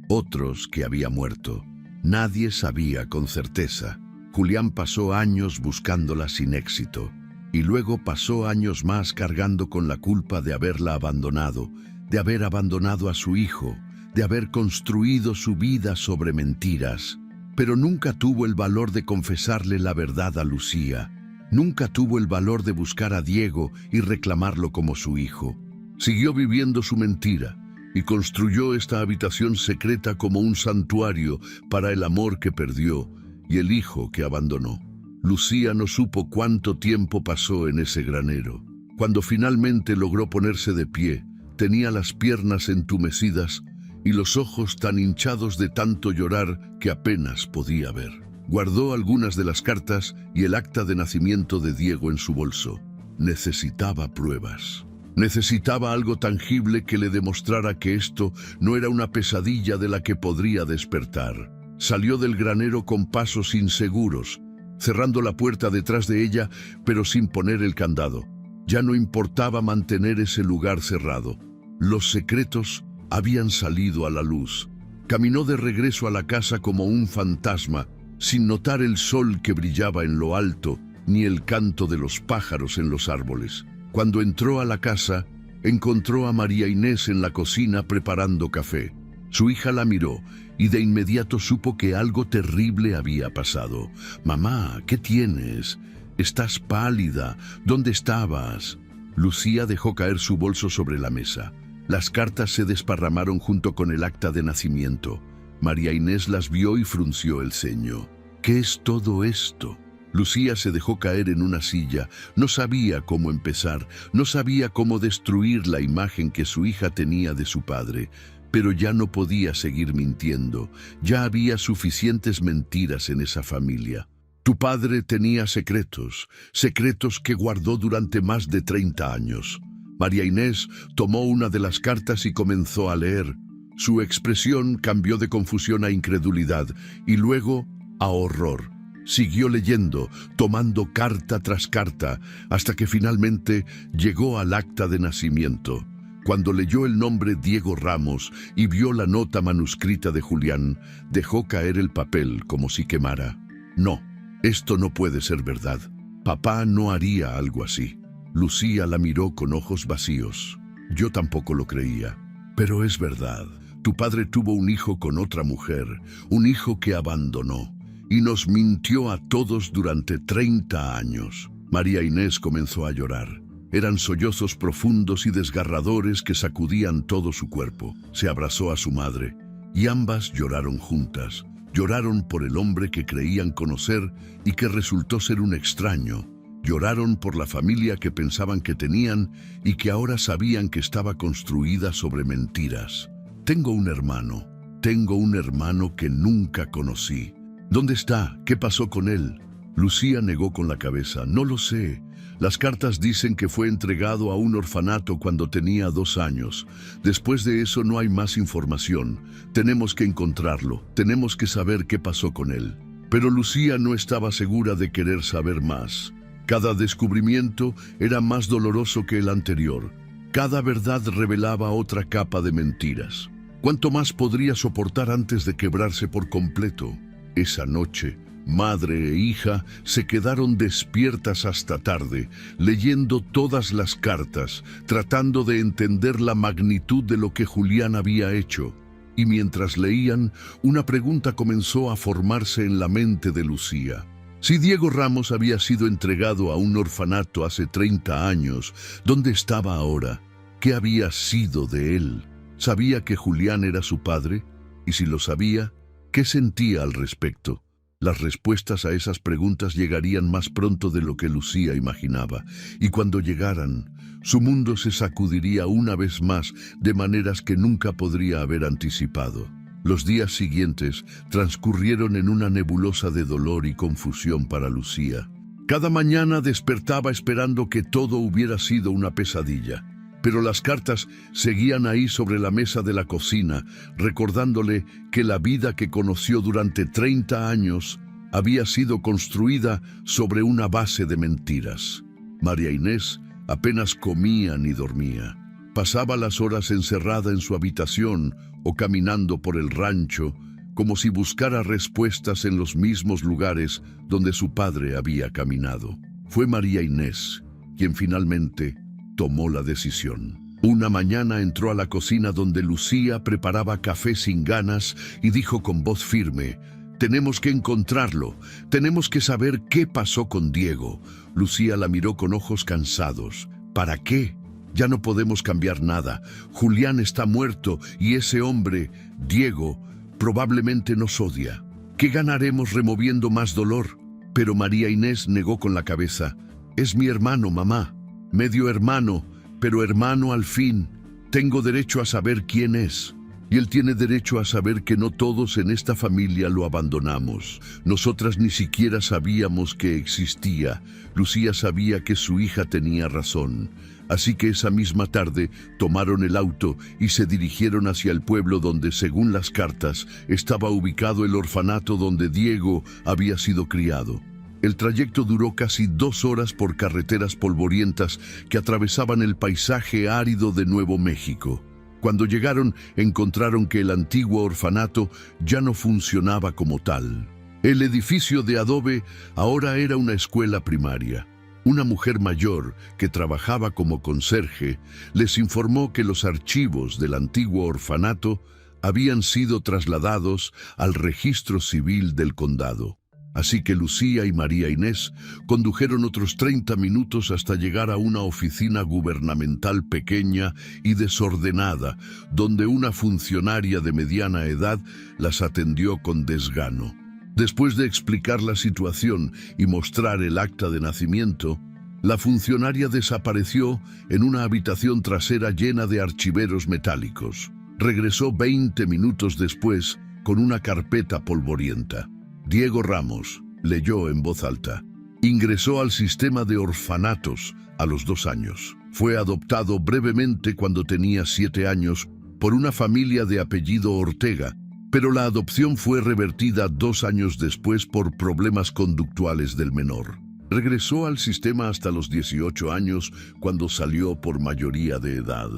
S2: otros que había muerto. Nadie sabía con certeza. Julián pasó años buscándola sin éxito, y luego pasó años más cargando con la culpa de haberla abandonado, de haber abandonado a su hijo, de haber construido su vida sobre mentiras. Pero nunca tuvo el valor de confesarle la verdad a Lucía. Nunca tuvo el valor de buscar a Diego y reclamarlo como su hijo. Siguió viviendo su mentira y construyó esta habitación secreta como un santuario para el amor que perdió y el hijo que abandonó. Lucía no supo cuánto tiempo pasó en ese granero. Cuando finalmente logró ponerse de pie, tenía las piernas entumecidas y los ojos tan hinchados de tanto llorar que apenas podía ver. Guardó algunas de las cartas y el acta de nacimiento de Diego en su bolso. Necesitaba pruebas. Necesitaba algo tangible que le demostrara que esto no era una pesadilla de la que podría despertar. Salió del granero con pasos inseguros, cerrando la puerta detrás de ella, pero sin poner el candado. Ya no importaba mantener ese lugar cerrado. Los secretos habían salido a la luz. Caminó de regreso a la casa como un fantasma, sin notar el sol que brillaba en lo alto, ni el canto de los pájaros en los árboles. Cuando entró a la casa, encontró a María Inés en la cocina preparando café. Su hija la miró y de inmediato supo que algo terrible había pasado. «Mamá, ¿qué tienes? Estás pálida. ¿Dónde estabas?» Lucía dejó caer su bolso sobre la mesa. Las cartas se desparramaron junto con el acta de nacimiento. María Inés las vio y frunció el ceño. «¿Qué es todo esto?» Lucía se dejó caer en una silla. No sabía cómo empezar, no sabía cómo destruir la imagen que su hija tenía de su padre. Pero ya no podía seguir mintiendo. Ya había suficientes mentiras en esa familia. Tu padre tenía secretos, secretos que guardó durante más de 30 años. María Inés tomó una de las cartas y comenzó a leer. Su expresión cambió de confusión a incredulidad y luego a horror. Siguió leyendo, tomando carta tras carta, hasta que finalmente llegó al acta de nacimiento. Cuando leyó el nombre Diego Ramos y vio la nota manuscrita de Julián, dejó caer el papel como si quemara. No, esto no puede ser verdad. Papá no haría algo así. Lucía la miró con ojos vacíos. Yo tampoco lo creía. Pero es verdad. Tu padre tuvo un hijo con otra mujer, un hijo que abandonó. Y nos mintió a todos durante 30 años. María Inés comenzó a llorar. Eran sollozos profundos y desgarradores que sacudían todo su cuerpo. Se abrazó a su madre y ambas lloraron juntas. Lloraron por el hombre que creían conocer y que resultó ser un extraño. Lloraron por la familia que pensaban que tenían y que ahora sabían que estaba construida sobre mentiras. Tengo un hermano que nunca conocí. ¿Dónde está? ¿Qué pasó con él? Lucía negó con la cabeza. No lo sé. Las cartas dicen que fue entregado a un orfanato cuando tenía 2 años. Después de eso no hay más información. Tenemos que encontrarlo. Tenemos que saber qué pasó con él. Pero Lucía no estaba segura de querer saber más. Cada descubrimiento era más doloroso que el anterior. Cada verdad revelaba otra capa de mentiras. ¿Cuánto más podría soportar antes de quebrarse por completo? Esa noche, madre e hija se quedaron despiertas hasta tarde, leyendo todas las cartas, tratando de entender la magnitud de lo que Julián había hecho. Y mientras leían, una pregunta comenzó a formarse en la mente de Lucía. Si Diego Ramos había sido entregado a un orfanato hace 30 años, ¿dónde estaba ahora? ¿Qué había sido de él? ¿Sabía que Julián era su padre? Y si lo sabía, ¿qué sentía al respecto? Las respuestas a esas preguntas llegarían más pronto de lo que Lucía imaginaba, y cuando llegaran, su mundo se sacudiría una vez más de maneras que nunca podría haber anticipado. Los días siguientes transcurrieron en una nebulosa de dolor y confusión para Lucía. Cada mañana despertaba esperando que todo hubiera sido una pesadilla, pero las cartas seguían ahí sobre la mesa de la cocina, recordándole que la vida que conoció durante 30 años había sido construida sobre una base de mentiras. María Inés apenas comía ni dormía. Pasaba las horas encerrada en su habitación o caminando por el rancho, como si buscara respuestas en los mismos lugares donde su padre había caminado. Fue María Inés quien finalmente tomó la decisión. Una mañana entró a la cocina donde Lucía preparaba café sin ganas y dijo con voz firme: «Tenemos que encontrarlo, tenemos que saber qué pasó con Diego». Lucía la miró con ojos cansados. «¿Para qué? Ya no podemos cambiar nada. Julián está muerto y ese hombre, Diego, probablemente nos odia. ¿Qué ganaremos removiendo más dolor?». Pero María Inés negó con la cabeza. «Es mi hermano, mamá. Medio hermano, pero hermano al fin. Tengo derecho a saber quién es. Y él tiene derecho a saber que no todos en esta familia lo abandonamos. Nosotras ni siquiera sabíamos que existía». Lucía sabía que su hija tenía razón. Así que esa misma tarde tomaron el auto y se dirigieron hacia el pueblo donde, según las cartas, estaba ubicado el orfanato donde Diego había sido criado. El trayecto duró casi 2 horas por carreteras polvorientas que atravesaban el paisaje árido de Nuevo México. Cuando llegaron, encontraron que el antiguo orfanato ya no funcionaba como tal. El edificio de adobe ahora era una escuela primaria. Una mujer mayor, que trabajaba como conserje, les informó que los archivos del antiguo orfanato habían sido trasladados al registro civil del condado. Así que Lucía y María Inés condujeron otros 30 minutos hasta llegar a una oficina gubernamental pequeña y desordenada, donde una funcionaria de mediana edad las atendió con desgano. Después de explicar la situación y mostrar el acta de nacimiento, la funcionaria desapareció en una habitación trasera llena de archiveros metálicos. Regresó 20 minutos después con una carpeta polvorienta. Diego Ramos leyó en voz alta. Ingresó al sistema de orfanatos a los 2 años. Fue adoptado brevemente cuando tenía 7 años por una familia de apellido Ortega, pero la adopción fue revertida 2 años después por problemas conductuales del menor. Regresó al sistema hasta los 18 años, cuando salió por mayoría de edad.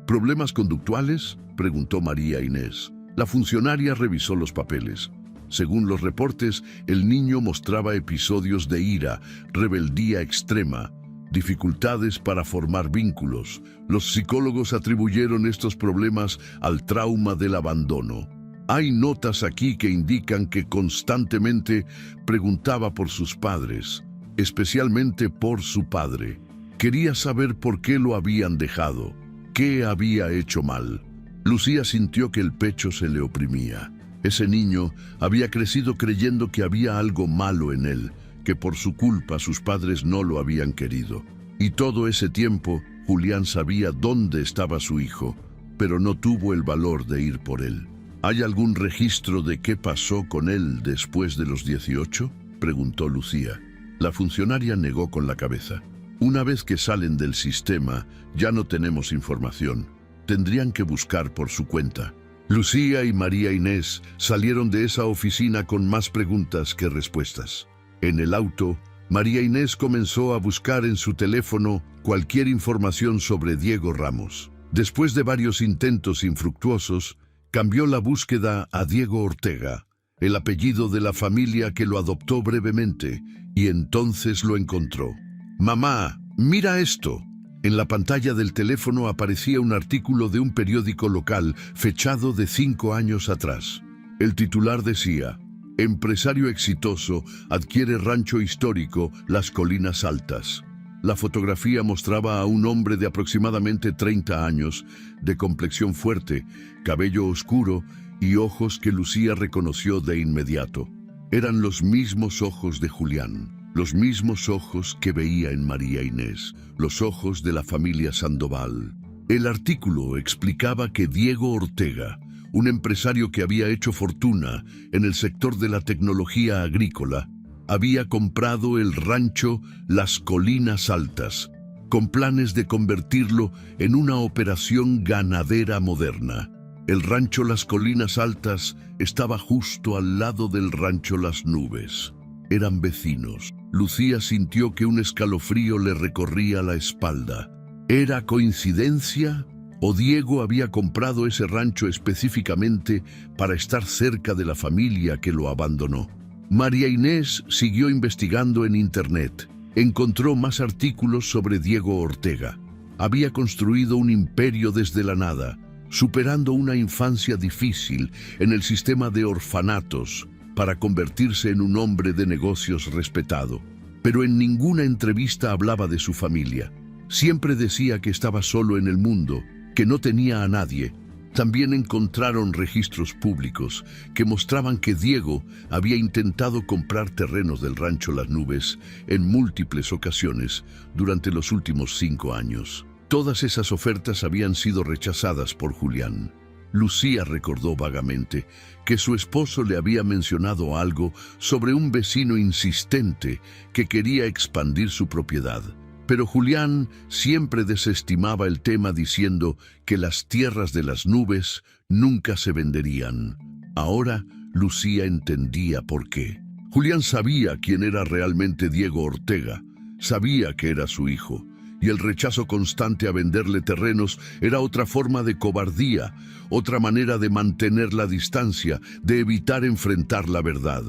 S2: ¿Problemas conductuales?, preguntó María Inés. La funcionaria revisó los papeles. Según los reportes, el niño mostraba episodios de ira, rebeldía extrema, dificultades para formar vínculos. Los psicólogos atribuyeron estos problemas al trauma del abandono. Hay notas aquí que indican que constantemente preguntaba por sus padres, especialmente por su padre. Quería saber por qué lo habían dejado, qué había hecho mal. Lucía sintió que el pecho se le oprimía. Ese niño había crecido creyendo que había algo malo en él, que por su culpa sus padres no lo habían querido. Y todo ese tiempo, Julián sabía dónde estaba su hijo, pero no tuvo el valor de ir por él. ¿Hay algún registro de qué pasó con él después de los 18? Preguntó Lucía. La funcionaria negó con la cabeza. Una vez que salen del sistema, ya no tenemos información. Tendrían que buscar por su cuenta. Lucía y María Inés salieron de esa oficina con más preguntas que respuestas. En el auto, María Inés comenzó a buscar en su teléfono cualquier información sobre Diego Ramos. Después de varios intentos infructuosos, cambió la búsqueda a Diego Ortega, el apellido de la familia que lo adoptó brevemente, y entonces lo encontró. «Mamá, mira esto». En la pantalla del teléfono aparecía un artículo de un periódico local fechado de 5 años atrás. El titular decía: «Empresario exitoso adquiere rancho histórico Las Colinas Altas». La fotografía mostraba a un hombre de aproximadamente 30 años, de complexión fuerte, cabello oscuro y ojos que Lucía reconoció de inmediato. Eran los mismos ojos de Julián, los mismos ojos que veía en María Inés, los ojos de la familia Sandoval. El artículo explicaba que Diego Ortega, un empresario que había hecho fortuna en el sector de la tecnología agrícola, había comprado el rancho Las Colinas Altas, con planes de convertirlo en una operación ganadera moderna. El rancho Las Colinas Altas estaba justo al lado del rancho Las Nubes. Eran vecinos. Lucía sintió que un escalofrío le recorría la espalda. ¿Era coincidencia? ¿O Diego había comprado ese rancho específicamente para estar cerca de la familia que lo abandonó? María Inés siguió investigando en Internet. Encontró más artículos sobre Diego Ortega. Había construido un imperio desde la nada, superando una infancia difícil en el sistema de orfanatos para convertirse en un hombre de negocios respetado. Pero en ninguna entrevista hablaba de su familia. Siempre decía que estaba solo en el mundo, que no tenía a nadie. También encontraron registros públicos que mostraban que Diego había intentado comprar terrenos del rancho Las Nubes en múltiples ocasiones durante los últimos 5 años. Todas esas ofertas habían sido rechazadas por Julián. Lucía recordó vagamente que su esposo le había mencionado algo sobre un vecino insistente que quería expandir su propiedad. Pero Julián siempre desestimaba el tema diciendo que las tierras de Las Nubes nunca se venderían. Ahora Lucía entendía por qué. Julián sabía quién era realmente Diego Ortega, sabía que era su hijo, y el rechazo constante a venderle terrenos era otra forma de cobardía, otra manera de mantener la distancia, de evitar enfrentar la verdad.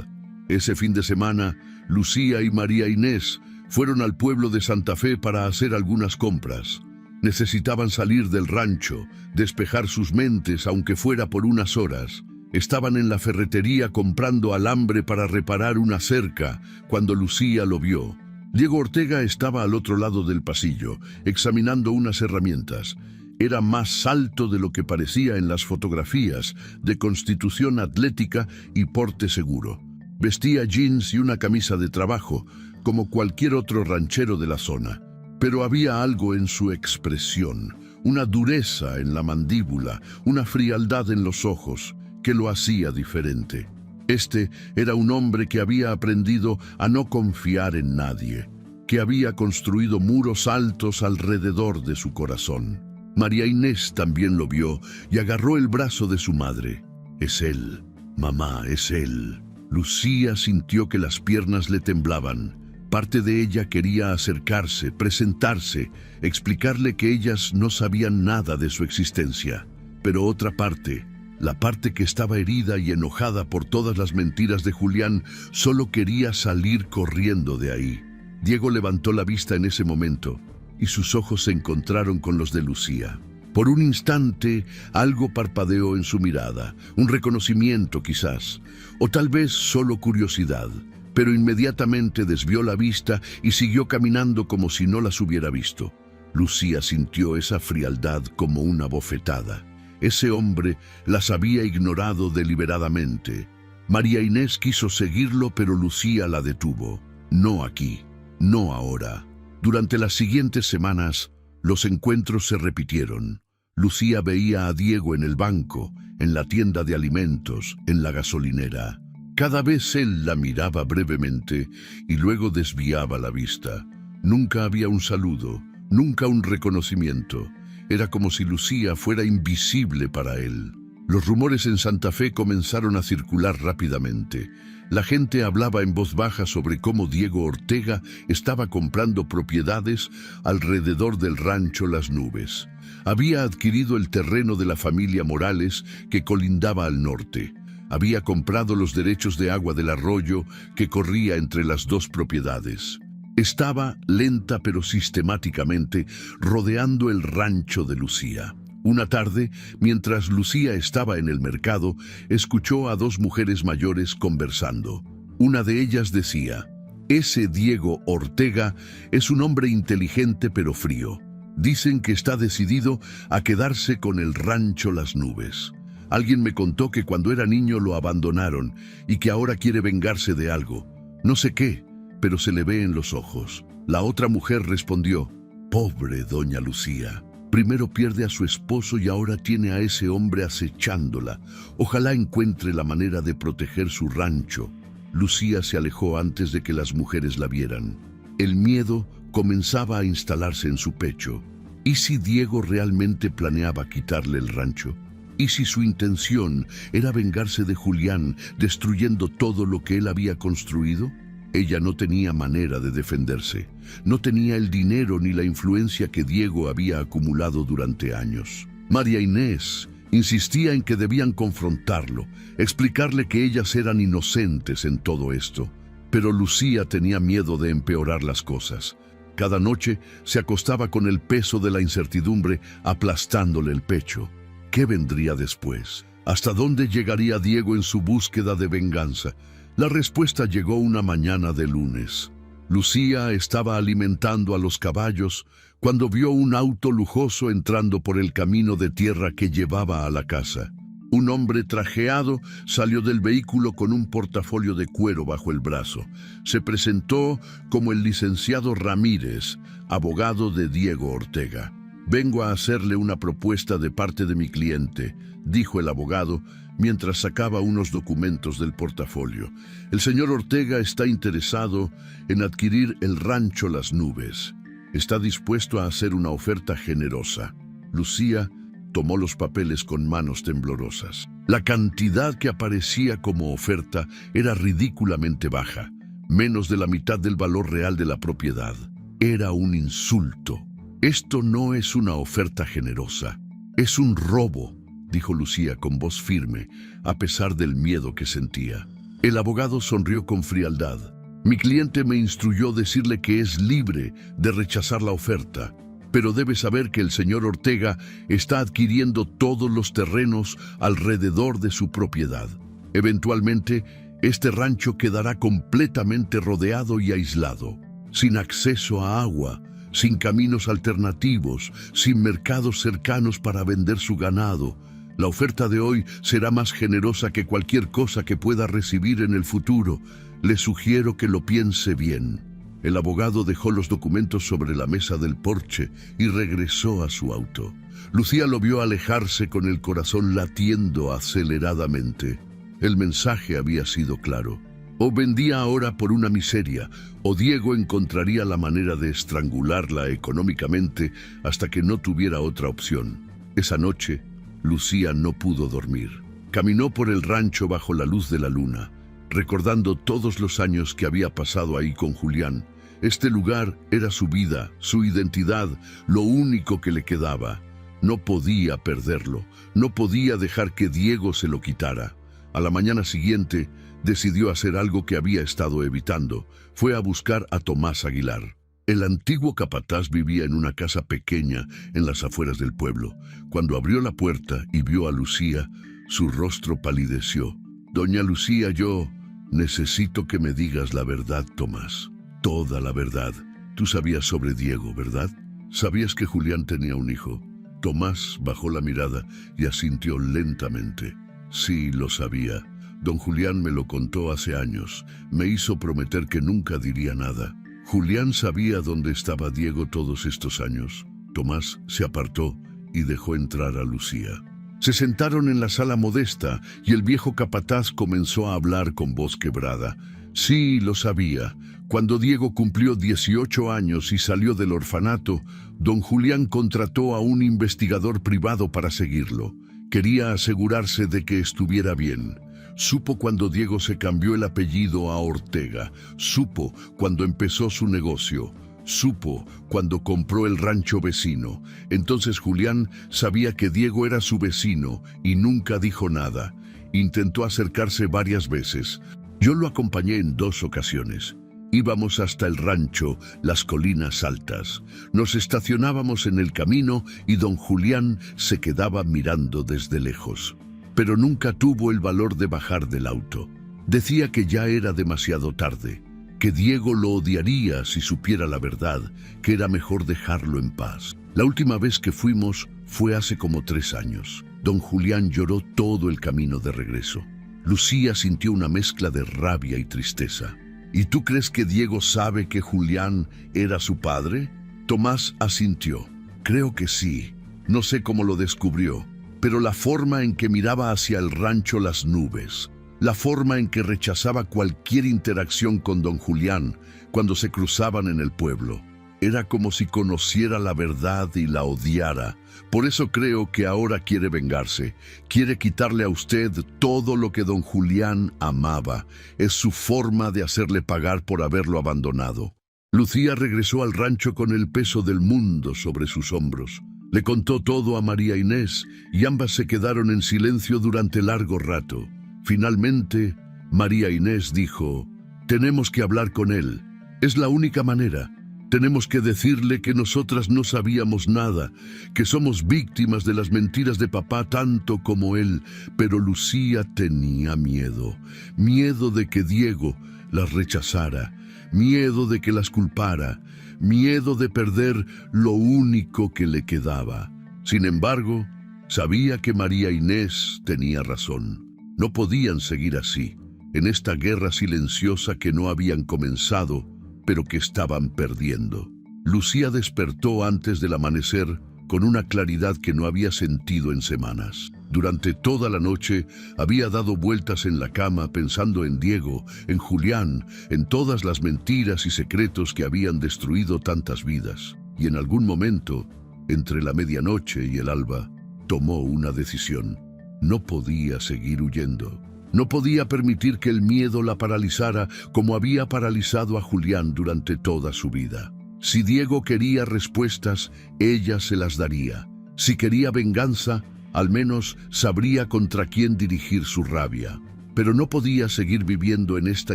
S2: Ese fin de semana, Lucía y María Inés fueron al pueblo de Santa Fe para hacer algunas compras. Necesitaban salir del rancho, despejar sus mentes aunque fuera por unas horas. Estaban en la ferretería comprando alambre para reparar una cerca cuando Lucía lo vio. Diego Ortega estaba al otro lado del pasillo, examinando unas herramientas. Era más alto de lo que parecía en las fotografías, de constitución atlética y porte seguro. Vestía jeans y una camisa de trabajo, como cualquier otro ranchero de la zona. Pero había algo en su expresión, una dureza en la mandíbula, una frialdad en los ojos, que lo hacía diferente. Este era un hombre que había aprendido a no confiar en nadie, que había construido muros altos alrededor de su corazón. María Inés también lo vio y agarró el brazo de su madre. «Es él, mamá, es él». Lucía sintió que las piernas le temblaban. Parte de ella quería acercarse, presentarse, explicarle que ellas no sabían nada de su existencia. Pero otra parte, la parte que estaba herida y enojada por todas las mentiras de Julián, solo quería salir corriendo de ahí. Diego levantó la vista en ese momento y sus ojos se encontraron con los de Lucía. Por un instante, algo parpadeó en su mirada, un reconocimiento quizás, o tal vez solo curiosidad, pero inmediatamente desvió la vista y siguió caminando como si no las hubiera visto. Lucía sintió esa frialdad como una bofetada. Ese hombre las había ignorado deliberadamente. María Inés quiso seguirlo, pero Lucía la detuvo. No aquí, no ahora. Durante las siguientes semanas, los encuentros se repitieron. Lucía veía a Diego en el banco, en la tienda de alimentos, en la gasolinera. Cada vez él la miraba brevemente y luego desviaba la vista. Nunca había un saludo, nunca un reconocimiento. Era como si Lucía fuera invisible para él. Los rumores en Santa Fe comenzaron a circular rápidamente. La gente hablaba en voz baja sobre cómo Diego Ortega estaba comprando propiedades alrededor del rancho Las Nubes. Había adquirido el terreno de la familia Morales que colindaba al norte. Había comprado los derechos de agua del arroyo que corría entre las dos propiedades. Estaba, lenta pero sistemáticamente, rodeando el rancho de Lucía. Una tarde, mientras Lucía estaba en el mercado, escuchó a dos mujeres mayores conversando. Una de ellas decía: «Ese Diego Ortega es un hombre inteligente pero frío. Dicen que está decidido a quedarse con el rancho Las Nubes. Alguien me contó que cuando era niño lo abandonaron y que ahora quiere vengarse de algo. No sé qué, pero se le ve en los ojos». La otra mujer respondió: «Pobre doña Lucía. Primero pierde a su esposo y ahora tiene a ese hombre acechándola. Ojalá encuentre la manera de proteger su rancho». Lucía se alejó antes de que las mujeres la vieran. El miedo comenzaba a instalarse en su pecho. ¿Y si Diego realmente planeaba quitarle el rancho? ¿Y si su intención era vengarse de Julián, destruyendo todo lo que él había construido? Ella no tenía manera de defenderse. No tenía el dinero ni la influencia que Diego había acumulado durante años. María Inés insistía en que debían confrontarlo, explicarle que ellas eran inocentes en todo esto. Pero Lucía tenía miedo de empeorar las cosas. Cada noche se acostaba con el peso de la incertidumbre aplastándole el pecho. ¿Qué vendría después? ¿Hasta dónde llegaría Diego en su búsqueda de venganza? La respuesta llegó una mañana de lunes. Lucía estaba alimentando a los caballos cuando vio un auto lujoso entrando por el camino de tierra que llevaba a la casa. Un hombre trajeado salió del vehículo con un portafolio de cuero bajo el brazo. Se presentó como el licenciado Ramírez, abogado de Diego Ortega. «Vengo a hacerle una propuesta de parte de mi cliente», dijo el abogado mientras sacaba unos documentos del portafolio. «El señor Ortega está interesado en adquirir el rancho Las Nubes. Está dispuesto a hacer una oferta generosa». Lucía tomó los papeles con manos temblorosas. La cantidad que aparecía como oferta era ridículamente baja, menos de la mitad del valor real de la propiedad. Era un insulto. «Esto no es una oferta generosa, es un robo», dijo Lucía con voz firme, a pesar del miedo que sentía. El abogado sonrió con frialdad. «Mi cliente me instruyó decirle que es libre de rechazar la oferta, pero debe saber que el señor Ortega está adquiriendo todos los terrenos alrededor de su propiedad. Eventualmente, este rancho quedará completamente rodeado y aislado, sin acceso a agua, sin caminos alternativos, sin mercados cercanos para vender su ganado. La oferta de hoy será más generosa que cualquier cosa que pueda recibir en el futuro. Le sugiero que lo piense bien». El abogado dejó los documentos sobre la mesa del porche y regresó a su auto. Lucía lo vio alejarse con el corazón latiendo aceleradamente. El mensaje había sido claro. O vendía ahora por una miseria, o Diego encontraría la manera de estrangularla económicamente hasta que no tuviera otra opción. Esa noche, Lucía no pudo dormir. Caminó por el rancho bajo la luz de la luna, recordando todos los años que había pasado ahí con Julián. Este lugar era su vida, su identidad, lo único que le quedaba. No podía perderlo, no podía dejar que Diego se lo quitara. A la mañana siguiente, decidió hacer algo que había estado evitando. Fue a buscar a Tomás Aguilar. El antiguo capataz vivía en una casa pequeña en las afueras del pueblo. Cuando abrió la puerta y vio a Lucía, su rostro palideció. «Doña Lucía, yo necesito que me digas la verdad, Tomás. Toda la verdad. Tú sabías sobre Diego, ¿verdad? ¿Sabías que Julián tenía un hijo?» Tomás bajó la mirada y asintió lentamente. «Sí, lo sabía. Don Julián me lo contó hace años. Me hizo prometer que nunca diría nada. ¿Julián sabía dónde estaba Diego todos estos años?» Tomás se apartó y dejó entrar a Lucía. Se sentaron en la sala modesta y el viejo capataz comenzó a hablar con voz quebrada. «Sí, lo sabía. Cuando Diego cumplió 18 años y salió del orfanato, don Julián contrató a un investigador privado para seguirlo. Quería asegurarse de que estuviera bien. Supo cuando Diego se cambió el apellido a Ortega. Supo cuando empezó su negocio. Supo cuando compró el rancho vecino. Entonces Julián sabía que Diego era su vecino y nunca dijo nada. Intentó acercarse varias veces. Yo lo acompañé en 2 ocasiones. Íbamos hasta el rancho, las colinas altas. Nos estacionábamos en el camino y don Julián se quedaba mirando desde lejos. Pero nunca tuvo el valor de bajar del auto. Decía que ya era demasiado tarde, que Diego lo odiaría si supiera la verdad, que era mejor dejarlo en paz. La última vez que fuimos fue hace como 3 años. Don Julián lloró todo el camino de regreso. Lucía sintió una mezcla de rabia y tristeza. ¿Y tú crees que Diego sabe que Julián era su padre? Tomás asintió. Creo que sí. No sé cómo lo descubrió, pero la forma en que miraba hacia el rancho las nubes, la forma en que rechazaba cualquier interacción con don Julián cuando se cruzaban en el pueblo, era como si conociera la verdad y la odiara. Por eso creo que ahora quiere vengarse. Quiere quitarle a usted todo lo que don Julián amaba. Es su forma de hacerle pagar por haberlo abandonado. Lucía regresó al rancho con el peso del mundo sobre sus hombros. Le contó todo a María Inés y ambas se quedaron en silencio durante largo rato. Finalmente, María Inés dijo: «Tenemos que hablar con él. Es la única manera. Tenemos que decirle que nosotras no sabíamos nada, que somos víctimas de las mentiras de papá tanto como él». Pero Lucía tenía miedo. Miedo de que Diego las rechazara. Miedo de que las culpara. Miedo de perder lo único que le quedaba. Sin embargo, sabía que María Inés tenía razón. No podían seguir así, en esta guerra silenciosa que no habían comenzado, pero que estaban perdiendo. Lucía despertó antes del amanecer con una claridad que no había sentido en semanas. Durante toda la noche había dado vueltas en la cama pensando en Diego, en Julián, en todas las mentiras y secretos que habían destruido tantas vidas. Y en algún momento, entre la medianoche y el alba, tomó una decisión. No podía seguir huyendo. No podía permitir que el miedo la paralizara como había paralizado a Julián durante toda su vida. Si Diego quería respuestas, ella se las daría. Si quería venganza, al menos sabría contra quién dirigir su rabia. Pero no podía seguir viviendo en esta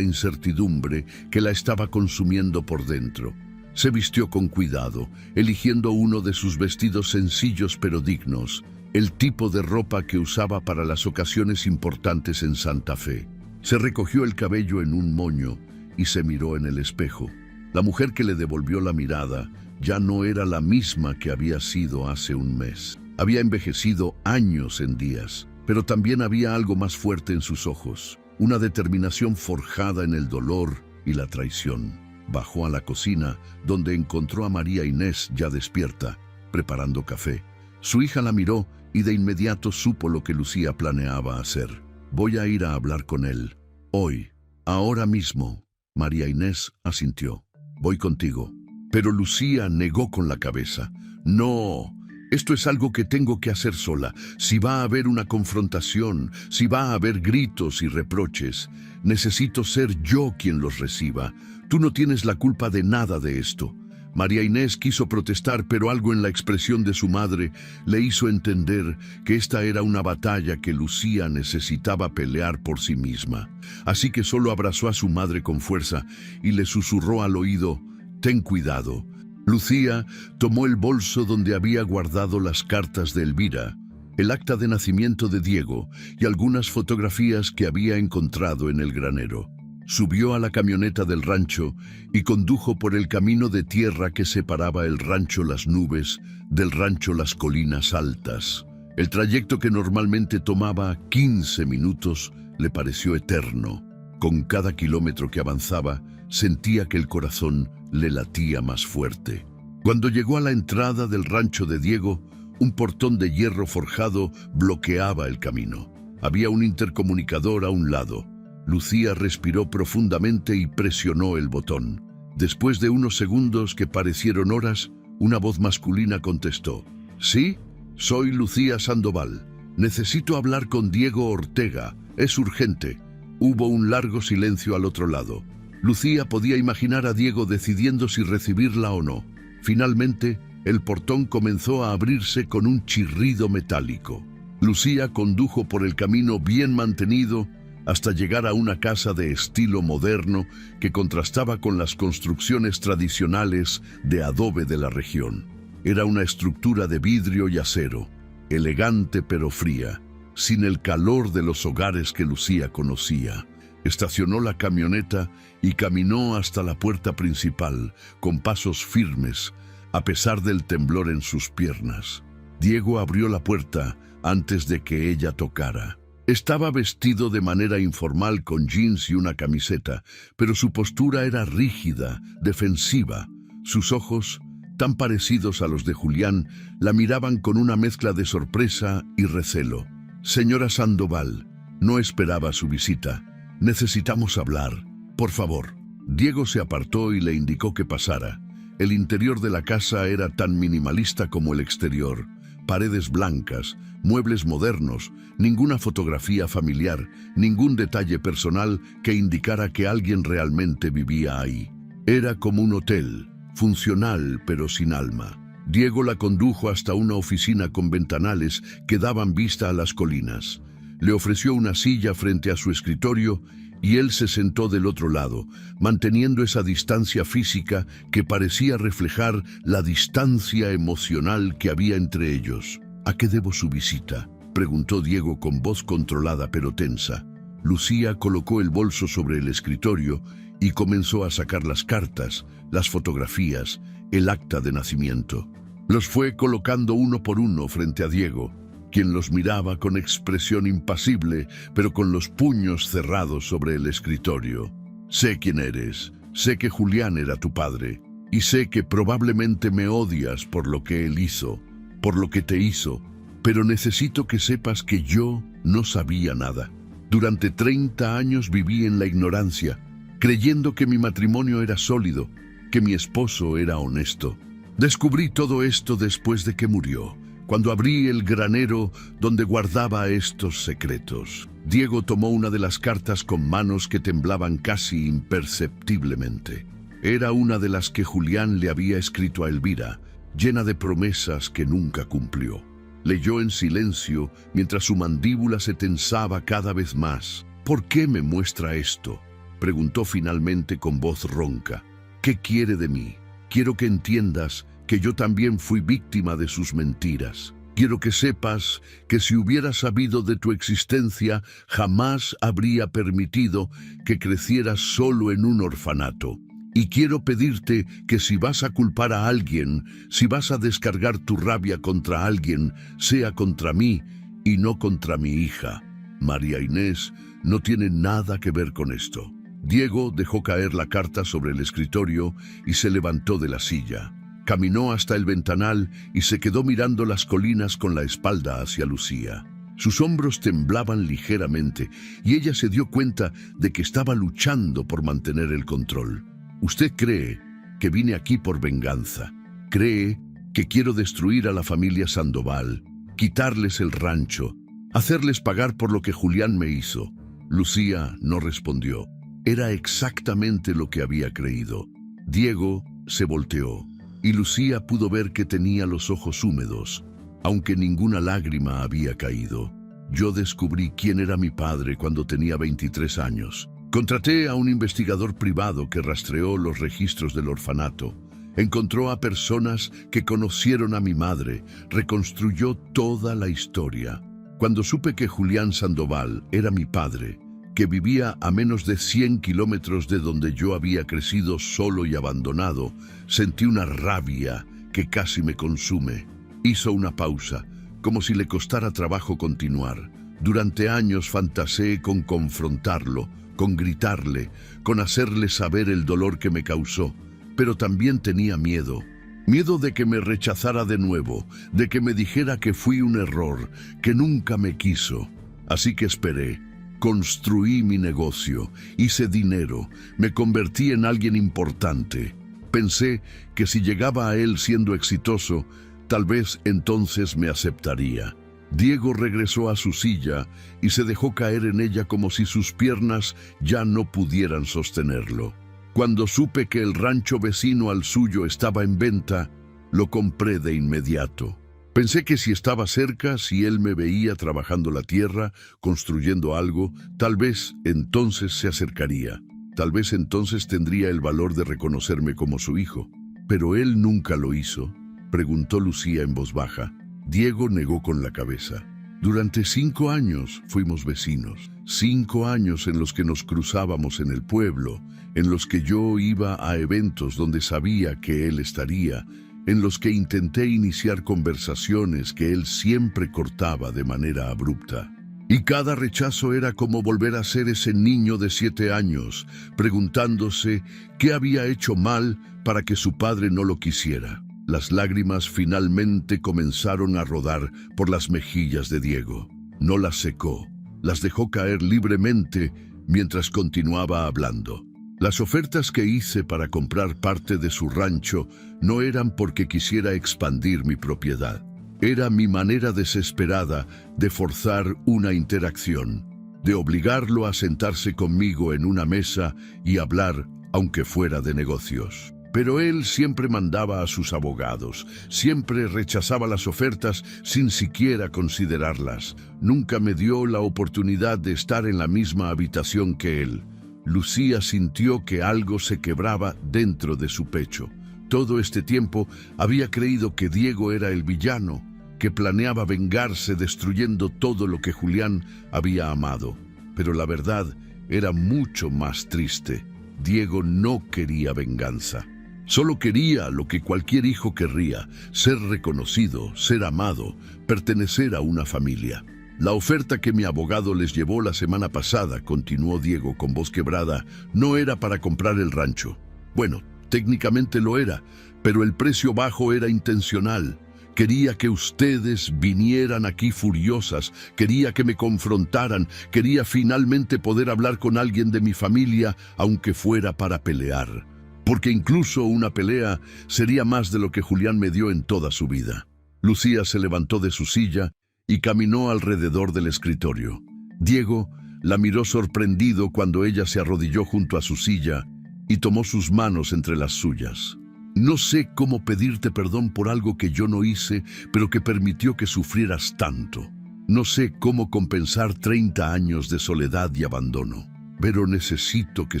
S2: incertidumbre que la estaba consumiendo por dentro. Se vistió con cuidado, eligiendo uno de sus vestidos sencillos pero dignos, el tipo de ropa que usaba para las ocasiones importantes en Santa Fe. Se recogió el cabello en un moño y se miró en el espejo. La mujer que le devolvió la mirada ya no era la misma que había sido hace un mes. Había envejecido años en días, pero también había algo más fuerte en sus ojos, una determinación forjada en el dolor y la traición. Bajó a la cocina, donde encontró a María Inés ya despierta, preparando café. Su hija la miró y de inmediato supo lo que Lucía planeaba hacer. «Voy a ir a hablar con él. Hoy. Ahora mismo». María Inés asintió. «Voy contigo». Pero Lucía negó con la cabeza. «No, esto es algo que tengo que hacer sola. Si va a haber una confrontación, si va a haber gritos y reproches, necesito ser yo quien los reciba. Tú no tienes la culpa de nada de esto». María Inés quiso protestar, pero algo en la expresión de su madre le hizo entender que esta era una batalla que Lucía necesitaba pelear por sí misma. Así que solo abrazó a su madre con fuerza y le susurró al oído: «Ten cuidado». Lucía tomó el bolso donde había guardado las cartas de Elvira, el acta de nacimiento de Diego y algunas fotografías que había encontrado en el granero. Subió a la camioneta del rancho y condujo por el camino de tierra que separaba el rancho Las Nubes del rancho Las Colinas Altas. El trayecto, que normalmente tomaba 15 minutos, le pareció eterno. Con cada kilómetro que avanzaba, sentía que el corazón le latía más fuerte. Cuando llegó a la entrada del rancho de Diego, un portón de hierro forjado bloqueaba el camino. Había un intercomunicador a un lado. Lucía respiró profundamente y presionó el botón. Después de unos segundos que parecieron horas, una voz masculina contestó. «Sí, soy Lucía Sandoval. Necesito hablar con Diego Ortega. Es urgente». Hubo un largo silencio al otro lado. Lucía podía imaginar a Diego decidiendo si recibirla o no. Finalmente, el portón comenzó a abrirse con un chirrido metálico. Lucía condujo por el camino bien mantenido hasta llegar a una casa de estilo moderno que contrastaba con las construcciones tradicionales de adobe de la región. Era una estructura de vidrio y acero, elegante pero fría, sin el calor de los hogares que Lucía conocía. Estacionó la camioneta y caminó hasta la puerta principal, con pasos firmes, a pesar del temblor en sus piernas. Diego abrió la puerta antes de que ella tocara. Estaba vestido de manera informal con jeans y una camiseta, pero su postura era rígida, defensiva. Sus ojos, tan parecidos a los de Julián, la miraban con una mezcla de sorpresa y recelo. «Señora Sandoval, no esperaba su visita. Necesitamos hablar. Por favor». Diego se apartó y le indicó que pasara. El interior de la casa era tan minimalista como el exterior. Paredes blancas, muebles modernos, ninguna fotografía familiar, ningún detalle personal que indicara que alguien realmente vivía ahí. Era como un hotel, funcional pero sin alma. Diego la condujo hasta una oficina con ventanales que daban vista a las colinas. Le ofreció una silla frente a su escritorio y él se sentó del otro lado, manteniendo esa distancia física que parecía reflejar la distancia emocional que había entre ellos. «¿A qué debo su visita?», preguntó Diego con voz controlada pero tensa. Lucía colocó el bolso sobre el escritorio y comenzó a sacar las cartas, las fotografías, el acta de nacimiento. Los fue colocando uno por uno frente a Diego, quien los miraba con expresión impasible, pero con los puños cerrados sobre el escritorio. «Sé quién eres, sé que Julián era tu padre, y sé que probablemente me odias por lo que él hizo, por lo que te hizo, pero necesito que sepas que yo no sabía nada. Durante 30 años viví en la ignorancia, creyendo que mi matrimonio era sólido, que mi esposo era honesto. Descubrí todo esto después de que murió, cuando abrí el granero donde guardaba estos secretos». Diego tomó una de las cartas con manos que temblaban casi imperceptiblemente. Era una de las que Julián le había escrito a Elvira, llena de promesas que nunca cumplió. Leyó en silencio mientras su mandíbula se tensaba cada vez más. «¿Por qué me muestra esto?», preguntó finalmente con voz ronca. «¿Qué quiere de mí? Quiero que entiendas que yo también fui víctima de sus mentiras. Quiero que sepas que si hubiera sabido de tu existencia, jamás habría permitido que crecieras solo en un orfanato. Y quiero pedirte que si vas a culpar a alguien, si vas a descargar tu rabia contra alguien, sea contra mí y no contra mi hija. María Inés no tiene nada que ver con esto». Diego dejó caer la carta sobre el escritorio y se levantó de la silla. Caminó hasta el ventanal y se quedó mirando las colinas con la espalda hacia Lucía. Sus hombros temblaban ligeramente y ella se dio cuenta de que estaba luchando por mantener el control. «Usted cree que vine aquí por venganza. Cree que quiero destruir a la familia Sandoval, quitarles el rancho, hacerles pagar por lo que Julián me hizo». Lucía no respondió. Era exactamente lo que había creído. Diego se volteó y Lucía pudo ver que tenía los ojos húmedos, aunque ninguna lágrima había caído. «Yo descubrí quién era mi padre cuando tenía 23 años. Contraté a un investigador privado que rastreó los registros del orfanato. Encontró a personas que conocieron a mi madre, reconstruyó toda la historia. Cuando supe que Julián Sandoval era mi padre, que vivía a menos de 100 kilómetros de donde yo había crecido solo y abandonado, sentí una rabia que casi me consume». Hizo una pausa, como si le costara trabajo continuar. «Durante años fantaseé con confrontarlo, con gritarle, con hacerle saber el dolor que me causó, pero también tenía miedo. Miedo de que me rechazara de nuevo, de que me dijera que fui un error, que nunca me quiso. Así que esperé. Construí mi negocio, hice dinero, me convertí en alguien importante. Pensé que si llegaba a él siendo exitoso, tal vez entonces me aceptaría. Diego regresó a su silla y se dejó caer en ella como si sus piernas ya no pudieran sostenerlo. Cuando supe que el rancho vecino al suyo estaba en venta, lo compré de inmediato. Pensé que si estaba cerca, si él me veía trabajando la tierra, construyendo algo, tal vez entonces se acercaría. Tal vez entonces tendría el valor de reconocerme como su hijo. Pero él nunca lo hizo, preguntó Lucía en voz baja. Diego negó con la cabeza. Durante 5 años fuimos vecinos. 5 años en los que nos cruzábamos en el pueblo, en los que yo iba a eventos donde sabía que él estaría, en los que intenté iniciar conversaciones que él siempre cortaba de manera abrupta. Y cada rechazo era como volver a ser ese niño de 7 años, preguntándose qué había hecho mal para que su padre no lo quisiera. Las lágrimas finalmente comenzaron a rodar por las mejillas de Diego. No las secó, las dejó caer libremente mientras continuaba hablando. Las ofertas que hice para comprar parte de su rancho no eran porque quisiera expandir mi propiedad. Era mi manera desesperada de forzar una interacción, de obligarlo a sentarse conmigo en una mesa y hablar, aunque fuera de negocios. Pero él siempre mandaba a sus abogados, siempre rechazaba las ofertas sin siquiera considerarlas. Nunca me dio la oportunidad de estar en la misma habitación que él. Lucía sintió que algo se quebraba dentro de su pecho. Todo este tiempo había creído que Diego era el villano, que planeaba vengarse destruyendo todo lo que Julián había amado. Pero la verdad era mucho más triste. Diego no quería venganza. Solo quería lo que cualquier hijo querría: ser reconocido, ser amado, pertenecer a una familia. La oferta que mi abogado les llevó la semana pasada, continuó Diego con voz quebrada, no era para comprar el rancho. Bueno, técnicamente lo era, pero el precio bajo era intencional. Quería que ustedes vinieran aquí furiosas, quería que me confrontaran, quería finalmente poder hablar con alguien de mi familia, aunque fuera para pelear. Porque incluso una pelea sería más de lo que Julián me dio en toda su vida. Lucía se levantó de su silla y caminó alrededor del escritorio. Diego la miró sorprendido cuando ella se arrodilló junto a su silla y tomó sus manos entre las suyas. No sé cómo pedirte perdón por algo que yo no hice, pero que permitió que sufrieras tanto. No sé cómo compensar 30 años de soledad y abandono, pero necesito que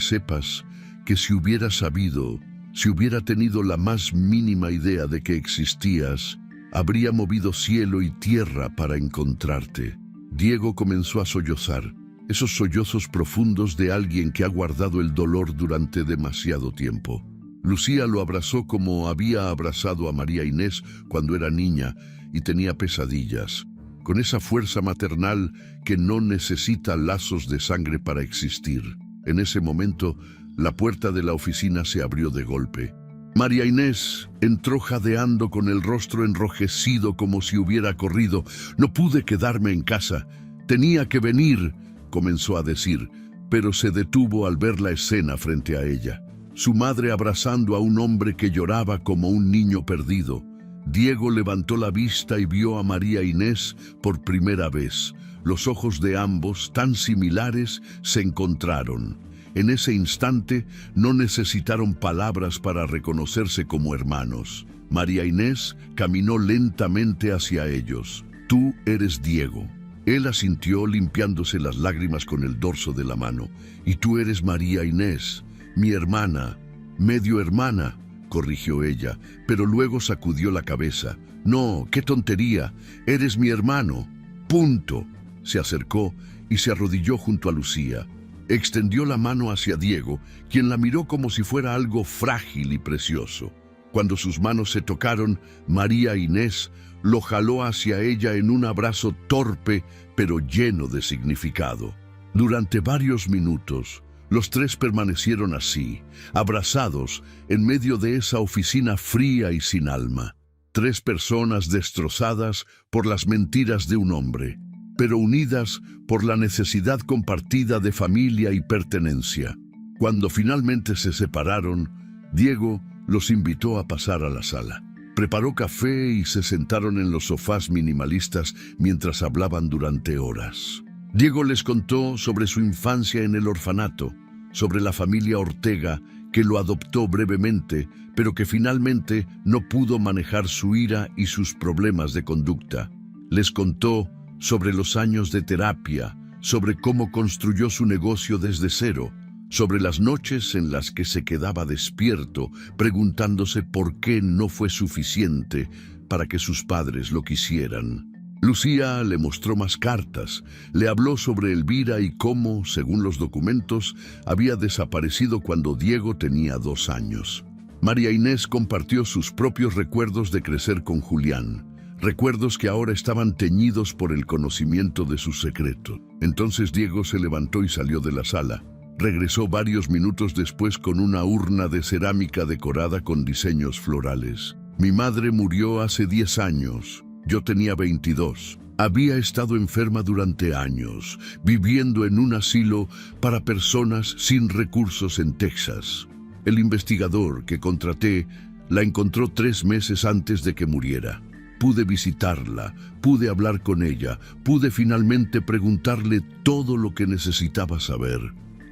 S2: sepas que si hubiera sabido, si hubiera tenido la más mínima idea de que existías, habría movido cielo y tierra para encontrarte. Diego comenzó a sollozar, esos sollozos profundos de alguien que ha guardado el dolor durante demasiado tiempo. Lucía lo abrazó como había abrazado a María Inés cuando era niña y tenía pesadillas, con esa fuerza maternal que no necesita lazos de sangre para existir. En ese momento, la puerta de la oficina se abrió de golpe. María Inés entró jadeando con el rostro enrojecido como si hubiera corrido. No pude quedarme en casa. Tenía que venir, comenzó a decir, pero se detuvo al ver la escena frente a ella. Su madre abrazando a un hombre que lloraba como un niño perdido. Diego levantó la vista y vio a María Inés por primera vez. Los ojos de ambos, tan similares, se encontraron. En ese instante no necesitaron palabras para reconocerse como hermanos. María Inés caminó lentamente hacia ellos. Tú eres Diego. Él asintió limpiándose las lágrimas con el dorso de la mano. Y tú eres María Inés, mi hermana, medio hermana, corrigió ella, pero luego sacudió la cabeza. No, qué tontería, eres mi hermano. Punto. Se acercó y se arrodilló junto a Lucía. Extendió la mano hacia Diego, quien la miró como si fuera algo frágil y precioso. Cuando sus manos se tocaron, María Inés lo jaló hacia ella en un abrazo torpe, pero lleno de significado. Durante varios minutos, los tres permanecieron así, abrazados en medio de esa oficina fría y sin alma. 3 personas destrozadas por las mentiras de un hombre. pero unidas por la necesidad compartida de familia y pertenencia. Cuando finalmente se separaron, Diego los invitó a pasar a la sala. Preparó café y se sentaron en los sofás minimalistas mientras hablaban durante horas. Diego les contó sobre su infancia en el orfanato, sobre la familia Ortega, que lo adoptó brevemente, pero que finalmente no pudo manejar su ira y sus problemas de conducta. Les contó sobre los años de terapia, sobre cómo construyó su negocio desde cero, sobre las noches en las que se quedaba despierto, preguntándose por qué no fue suficiente para que sus padres lo quisieran. Lucía le mostró más cartas, le habló sobre Elvira y cómo, según los documentos, había desaparecido cuando Diego tenía 2 años. María Inés compartió sus propios recuerdos de crecer con Julián, recuerdos que ahora estaban teñidos por el conocimiento de su secreto. Entonces Diego se levantó y salió de la sala. Regresó varios minutos después con una urna de cerámica decorada con diseños florales. Mi madre murió hace 10 años. Yo tenía 22. Había estado enferma durante años, viviendo en un asilo para personas sin recursos en Texas. El investigador que contraté la encontró 3 meses antes de que muriera. Pude visitarla, pude hablar con ella, pude finalmente preguntarle todo lo que necesitaba saber.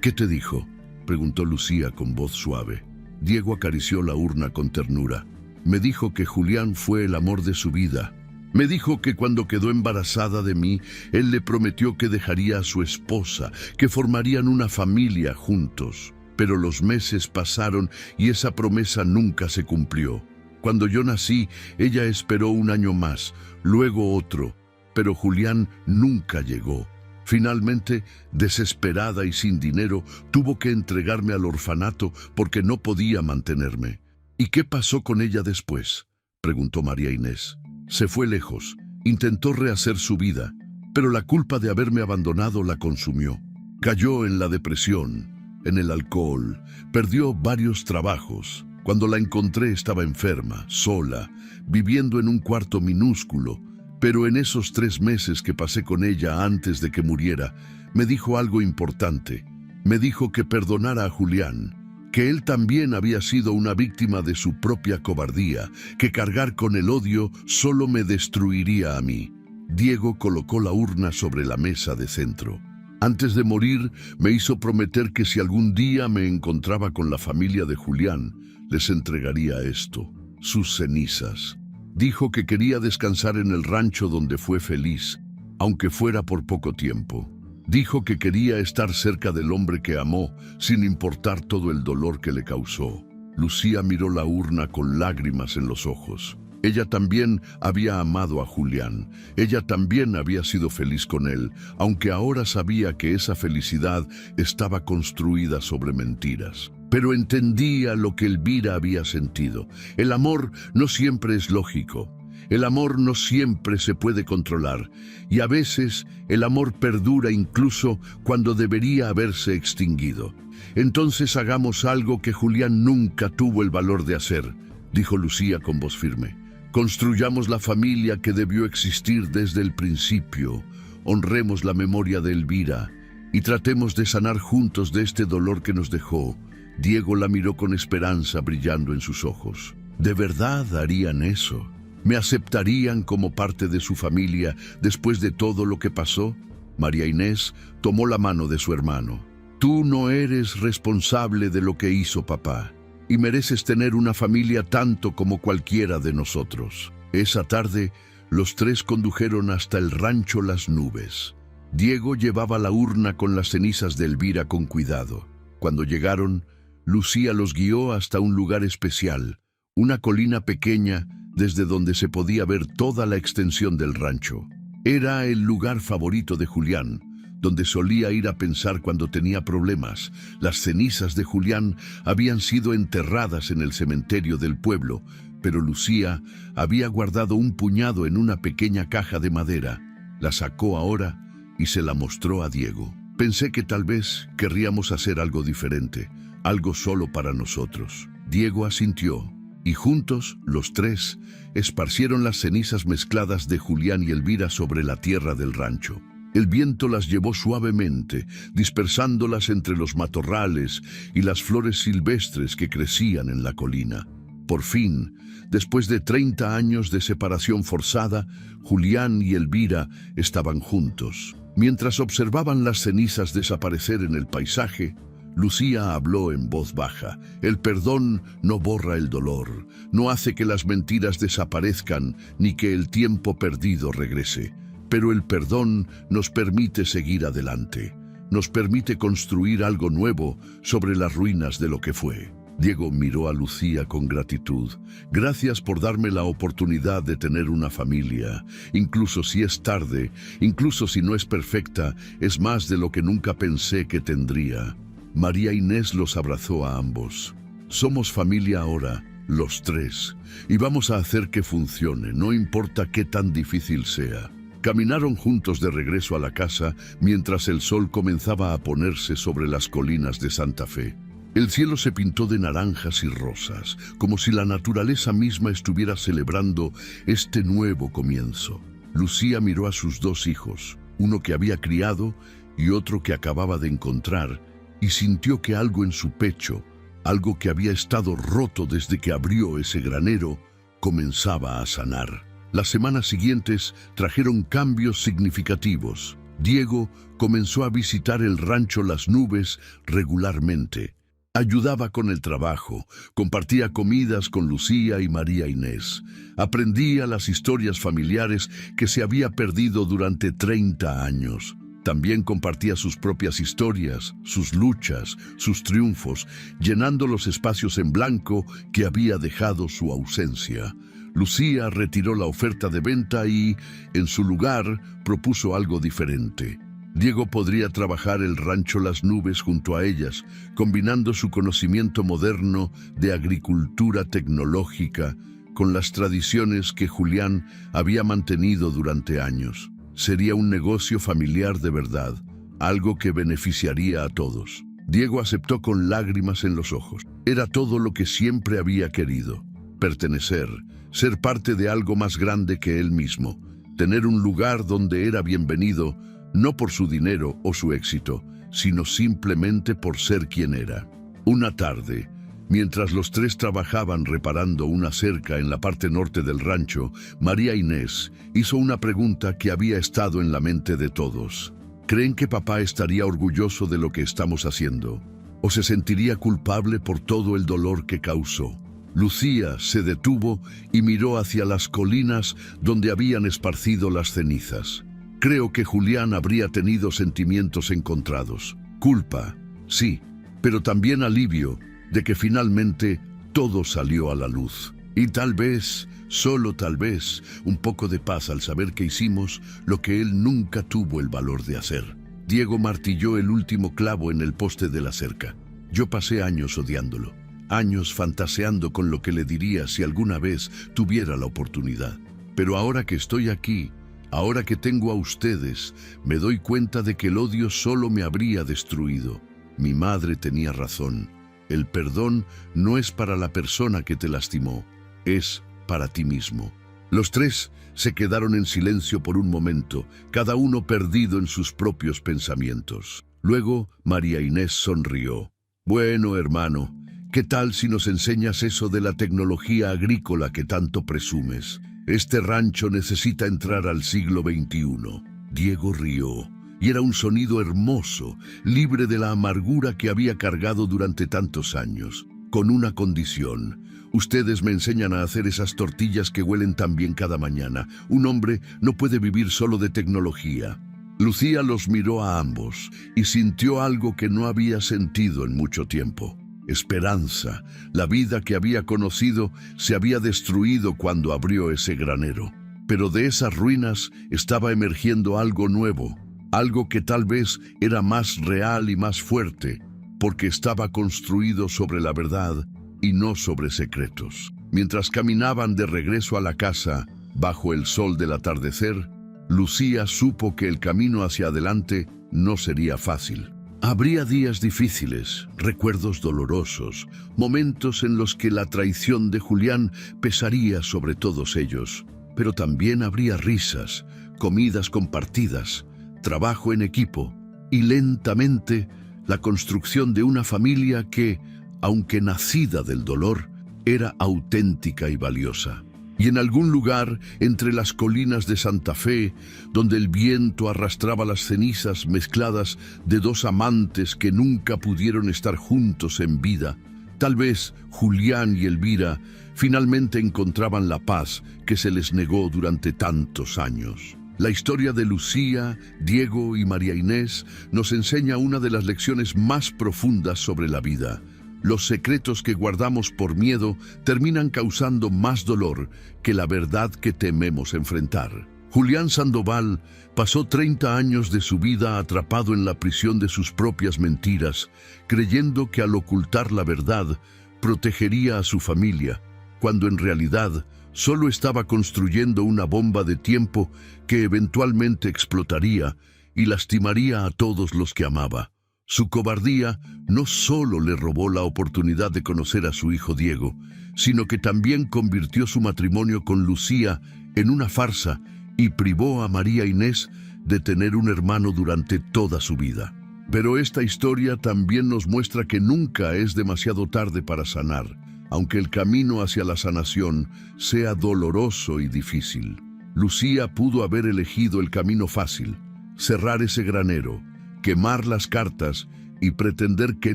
S2: ¿Qué te dijo?, preguntó Lucía con voz suave. Diego acarició la urna con ternura. Me dijo que Julián fue el amor de su vida. Me dijo que cuando quedó embarazada de mí, él le prometió que dejaría a su esposa, que formarían una familia juntos. Pero los meses pasaron y esa promesa nunca se cumplió. Cuando yo nací, ella esperó 1 año más, luego otro, pero Julián nunca llegó. Finalmente, desesperada y sin dinero, tuvo que entregarme al orfanato porque no podía mantenerme. ¿Y qué pasó con ella después?, preguntó María Inés. Se fue lejos, intentó rehacer su vida, pero la culpa de haberme abandonado la consumió. Cayó en la depresión, en el alcohol, perdió varios trabajos. Cuando la encontré estaba enferma, sola, viviendo en un cuarto minúsculo, pero en esos 3 meses que pasé con ella antes de que muriera, me dijo algo importante. Me dijo que perdonara a Julián, que él también había sido una víctima de su propia cobardía, que cargar con el odio solo me destruiría a mí. Diego colocó la urna sobre la mesa de centro. Antes de morir, me hizo prometer que si algún día me encontraba con la familia de Julián, les entregaría esto, sus cenizas. Dijo que quería descansar en el rancho donde fue feliz, aunque fuera por poco tiempo. Dijo que quería estar cerca del hombre que amó, sin importar todo el dolor que le causó. Lucía miró la urna con lágrimas en los ojos. Ella también había amado a Julián. Ella también había sido feliz con él, aunque ahora sabía que esa felicidad estaba construida sobre mentiras. Pero entendía lo que Elvira había sentido. El amor no siempre es lógico. El amor no siempre se puede controlar, y a veces el amor perdura incluso cuando debería haberse extinguido. Entonces hagamos algo que Julián nunca tuvo el valor de hacer, dijo Lucía con voz firme. Construyamos la familia que debió existir desde el principio, honremos la memoria de Elvira y tratemos de sanar juntos de este dolor que nos dejó. Diego la miró con esperanza brillando en sus ojos. ¿De verdad harían eso? ¿Me aceptarían como parte de su familia después de todo lo que pasó? María Inés tomó la mano de su hermano. Tú no eres responsable de lo que hizo papá, y mereces tener una familia tanto como cualquiera de nosotros. Esa tarde, los 3 condujeron hasta el rancho Las Nubes. Diego llevaba la urna con las cenizas de Elvira con cuidado. Cuando llegaron, Lucía los guió hasta un lugar especial, una colina pequeña desde donde se podía ver toda la extensión del rancho. Era el lugar favorito de Julián, donde solía ir a pensar cuando tenía problemas. Las cenizas de Julián habían sido enterradas en el cementerio del pueblo, pero Lucía había guardado un puñado en una pequeña caja de madera. La sacó ahora y se la mostró a Diego. Pensé que tal vez querríamos hacer algo diferente, algo solo para nosotros. Diego asintió. Y juntos, los 3, esparcieron las cenizas mezcladas de Julián y Elvira sobre la tierra del rancho. El viento las llevó suavemente, dispersándolas entre los matorrales y las flores silvestres que crecían en la colina. Por fin, después de 30 años de separación forzada, Julián y Elvira estaban juntos. Mientras observaban las cenizas desaparecer en el paisaje, Lucía habló en voz baja. El perdón no borra el dolor, no hace que las mentiras desaparezcan ni que el tiempo perdido regrese. Pero el perdón nos permite seguir adelante, nos permite construir algo nuevo sobre las ruinas de lo que fue. Diego miró a Lucía con gratitud. Gracias por darme la oportunidad de tener una familia. Incluso si es tarde, incluso si no es perfecta, es más de lo que nunca pensé que tendría. María Inés los abrazó a ambos. Somos familia ahora, los tres, y vamos a hacer que funcione, no importa qué tan difícil sea. Caminaron juntos de regreso a la casa mientras el sol comenzaba a ponerse sobre las colinas de Santa Fe. El cielo se pintó de naranjas y rosas, como si la naturaleza misma estuviera celebrando este nuevo comienzo. Lucía miró a sus dos hijos, uno que había criado y otro que acababa de encontrar, y sintió que algo en su pecho, algo que había estado roto desde que abrió ese granero, comenzaba a sanar. Las semanas siguientes trajeron cambios significativos. Diego comenzó a visitar el rancho Las Nubes regularmente. Ayudaba con el trabajo, compartía comidas con Lucía y María Inés. Aprendía las historias familiares que se había perdido durante 30 años. También compartía sus propias historias, sus luchas, sus triunfos, llenando los espacios en blanco que había dejado su ausencia. Lucía retiró la oferta de venta y, en su lugar, propuso algo diferente. Diego podría trabajar el rancho Las Nubes junto a ellas, combinando su conocimiento moderno de agricultura tecnológica con las tradiciones que Julián había mantenido durante años. Sería un negocio familiar de verdad, algo que beneficiaría a todos. Diego aceptó con lágrimas en los ojos. Era todo lo que siempre había querido: pertenecer, ser parte de algo más grande que él mismo, tener un lugar donde era bienvenido, no por su dinero o su éxito, sino simplemente por ser quien era. Una tarde, mientras los tres trabajaban reparando una cerca en la parte norte del rancho, María Inés hizo una pregunta que había estado en la mente de todos. ¿Creen que papá estaría orgulloso de lo que estamos haciendo? ¿O se sentiría culpable por todo el dolor que causó? Lucía se detuvo y miró hacia las colinas donde habían esparcido las cenizas. Creo que Julián habría tenido sentimientos encontrados. Culpa, sí, pero también alivio de que finalmente todo salió a la luz. Y tal vez, solo tal vez, un poco de paz al saber que hicimos lo que él nunca tuvo el valor de hacer. Diego martilló el último clavo en el poste de la cerca. Yo pasé años odiándolo, años fantaseando con lo que le diría si alguna vez tuviera la oportunidad. Pero ahora que estoy aquí, ahora que tengo a ustedes, me doy cuenta de que el odio solo me habría destruido. Mi madre tenía razón. El perdón no es para la persona que te lastimó, es para ti mismo. Los tres se quedaron en silencio por un momento, cada uno perdido en sus propios pensamientos. Luego María Inés sonrió. Bueno, hermano, ¿qué tal si nos enseñas eso de la tecnología agrícola que tanto presumes? Este rancho necesita entrar al siglo XXI. Diego rió, y era un sonido hermoso, libre de la amargura que había cargado durante tantos años. Con una condición: ustedes me enseñan a hacer esas tortillas que huelen tan bien cada mañana. Un hombre no puede vivir solo de tecnología. Lucía los miró a ambos y sintió algo que no había sentido en mucho tiempo. Esperanza. La vida que había conocido se había destruido cuando abrió ese granero. Pero de esas ruinas estaba emergiendo algo nuevo, algo que tal vez era más real y más fuerte, porque estaba construido sobre la verdad y no sobre secretos. Mientras caminaban de regreso a la casa, bajo el sol del atardecer, Lucía supo que el camino hacia adelante no sería fácil. Habría días difíciles, recuerdos dolorosos, momentos en los que la traición de Julián pesaría sobre todos ellos. Pero también habría risas, comidas compartidas, trabajo en equipo y lentamente la construcción de una familia que, aunque nacida del dolor, era auténtica y valiosa. Y en algún lugar, entre las colinas de Santa Fe, donde el viento arrastraba las cenizas mezcladas de dos amantes que nunca pudieron estar juntos en vida, tal vez Julián y Elvira finalmente encontraban la paz que se les negó durante tantos años. La historia de Lucía, Diego y María Inés nos enseña una de las lecciones más profundas sobre la vida. Los secretos que guardamos por miedo terminan causando más dolor que la verdad que tememos enfrentar. Julián Sandoval pasó 30 años de su vida atrapado en la prisión de sus propias mentiras, creyendo que al ocultar la verdad protegería a su familia, cuando en realidad solo estaba construyendo una bomba de tiempo que eventualmente explotaría y lastimaría a todos los que amaba. Su cobardía no solo le robó la oportunidad de conocer a su hijo Diego, sino que también convirtió su matrimonio con Lucía en una farsa y privó a María Inés de tener un hermano durante toda su vida. Pero esta historia también nos muestra que nunca es demasiado tarde para sanar, aunque el camino hacia la sanación sea doloroso y difícil. Lucía pudo haber elegido el camino fácil, cerrar ese granero, quemar las cartas y pretender que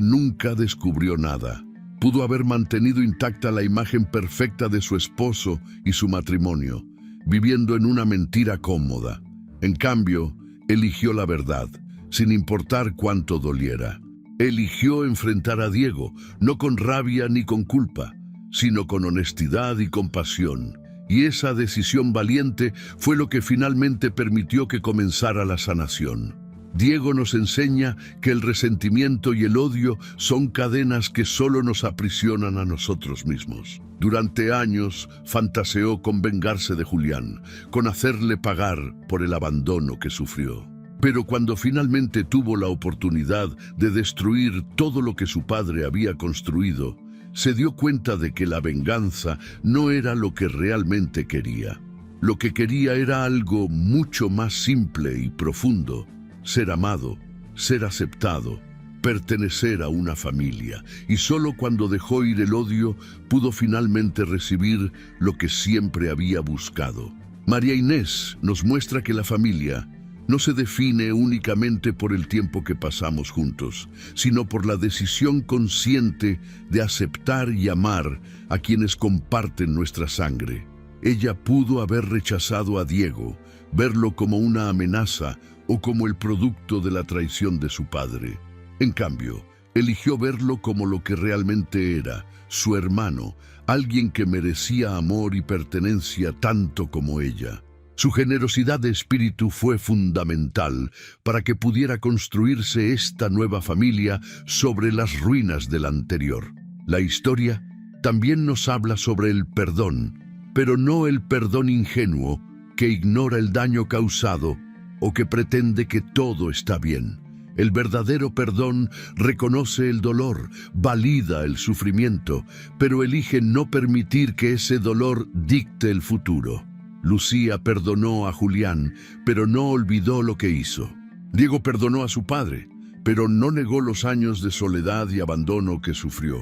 S2: nunca descubrió nada. Pudo haber mantenido intacta la imagen perfecta de su esposo y su matrimonio, viviendo en una mentira cómoda. En cambio, eligió la verdad, sin importar cuánto doliera. Eligió enfrentar a Diego, no con rabia ni con culpa, sino con honestidad y compasión. Y esa decisión valiente fue lo que finalmente permitió que comenzara la sanación. Diego nos enseña que el resentimiento y el odio son cadenas que solo nos aprisionan a nosotros mismos. Durante años fantaseó con vengarse de Julián, con hacerle pagar por el abandono que sufrió. Pero cuando finalmente tuvo la oportunidad de destruir todo lo que su padre había construido, se dio cuenta de que la venganza no era lo que realmente quería. Lo que quería era algo mucho más simple y profundo: ser amado, ser aceptado, pertenecer a una familia. Y solo cuando dejó ir el odio pudo finalmente recibir lo que siempre había buscado. María Inés nos muestra que la familia no se define únicamente por el tiempo que pasamos juntos, sino por la decisión consciente de aceptar y amar a quienes comparten nuestra sangre. Ella pudo haber rechazado a Diego, verlo como una amenaza o como el producto de la traición de su padre. En cambio, eligió verlo como lo que realmente era, su hermano, alguien que merecía amor y pertenencia tanto como ella. Su generosidad de espíritu fue fundamental para que pudiera construirse esta nueva familia sobre las ruinas de la anterior. La historia también nos habla sobre el perdón, pero no el perdón ingenuo que ignora el daño causado o que pretende que todo está bien. El verdadero perdón reconoce el dolor, valida el sufrimiento, pero elige no permitir que ese dolor dicte el futuro. Lucía perdonó a Julián, pero no olvidó lo que hizo. Diego perdonó a su padre, pero no negó los años de soledad y abandono que sufrió.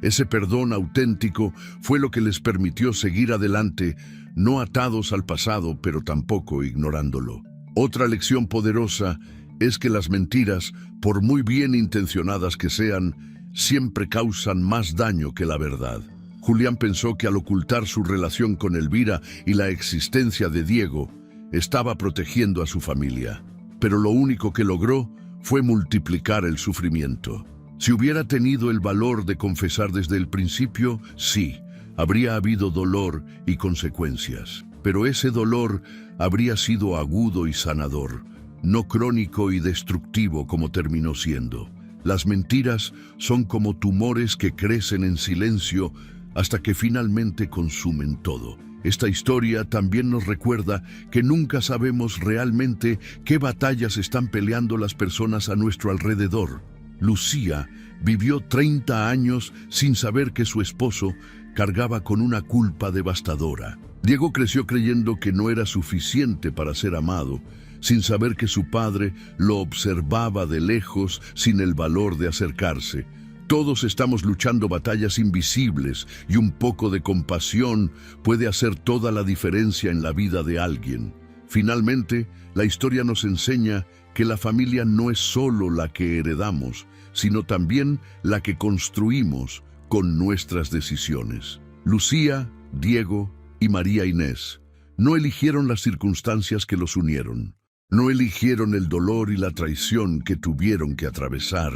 S2: Ese perdón auténtico fue lo que les permitió seguir adelante, no atados al pasado, pero tampoco ignorándolo. Otra lección poderosa es que las mentiras, por muy bien intencionadas que sean, siempre causan más daño que la verdad. Julián pensó que al ocultar su relación con Elvira y la existencia de Diego, estaba protegiendo a su familia. Pero lo único que logró fue multiplicar el sufrimiento. Si hubiera tenido el valor de confesar desde el principio, sí, habría habido dolor y consecuencias. Pero ese dolor habría sido agudo y sanador, no crónico y destructivo como terminó siendo. Las mentiras son como tumores que crecen en silencio hasta que finalmente consumen todo. Esta historia también nos recuerda que nunca sabemos realmente qué batallas están peleando las personas a nuestro alrededor. Lucía vivió 30 años sin saber que su esposo cargaba con una culpa devastadora. Diego creció creyendo que no era suficiente para ser amado, sin saber que su padre lo observaba de lejos sin el valor de acercarse. Todos estamos luchando batallas invisibles y un poco de compasión puede hacer toda la diferencia en la vida de alguien. Finalmente, la historia nos enseña que la familia no es solo la que heredamos, sino también la que construimos con nuestras decisiones. Lucía, Diego y María Inés no eligieron las circunstancias que los unieron. No eligieron el dolor y la traición que tuvieron que atravesar,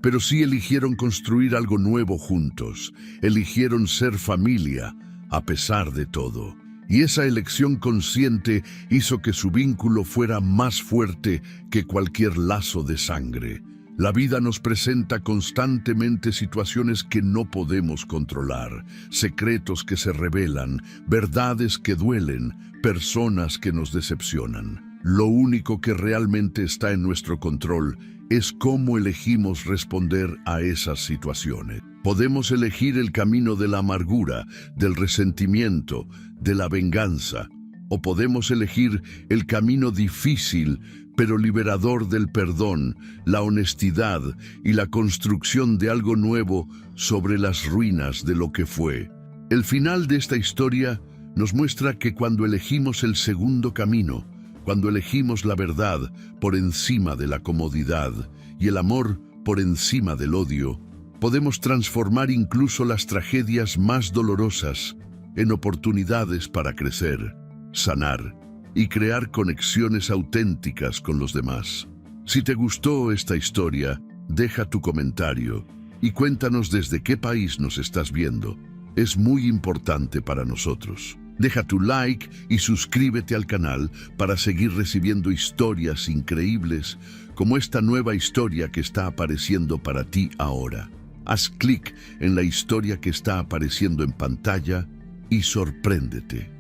S2: pero sí eligieron construir algo nuevo juntos. Eligieron ser familia, a pesar de todo. Y esa elección consciente hizo que su vínculo fuera más fuerte que cualquier lazo de sangre. La vida nos presenta constantemente situaciones que no podemos controlar, secretos que se revelan, verdades que duelen, personas que nos decepcionan. Lo único que realmente está en nuestro control es cómo elegimos responder a esas situaciones. Podemos elegir el camino de la amargura, del resentimiento, de la venganza, o podemos elegir el camino difícil pero liberador del perdón, la honestidad y la construcción de algo nuevo sobre las ruinas de lo que fue. El final de esta historia nos muestra que cuando elegimos el segundo camino, cuando elegimos la verdad por encima de la comodidad y el amor por encima del odio, podemos transformar incluso las tragedias más dolorosas en oportunidades para crecer, sanar y crear conexiones auténticas con los demás. Si te gustó esta historia, deja tu comentario y cuéntanos desde qué país nos estás viendo. Es muy importante para nosotros. Deja tu like y suscríbete al canal para seguir recibiendo historias increíbles como esta nueva historia que está apareciendo para ti ahora. Haz clic en la historia que está apareciendo en pantalla y sorpréndete.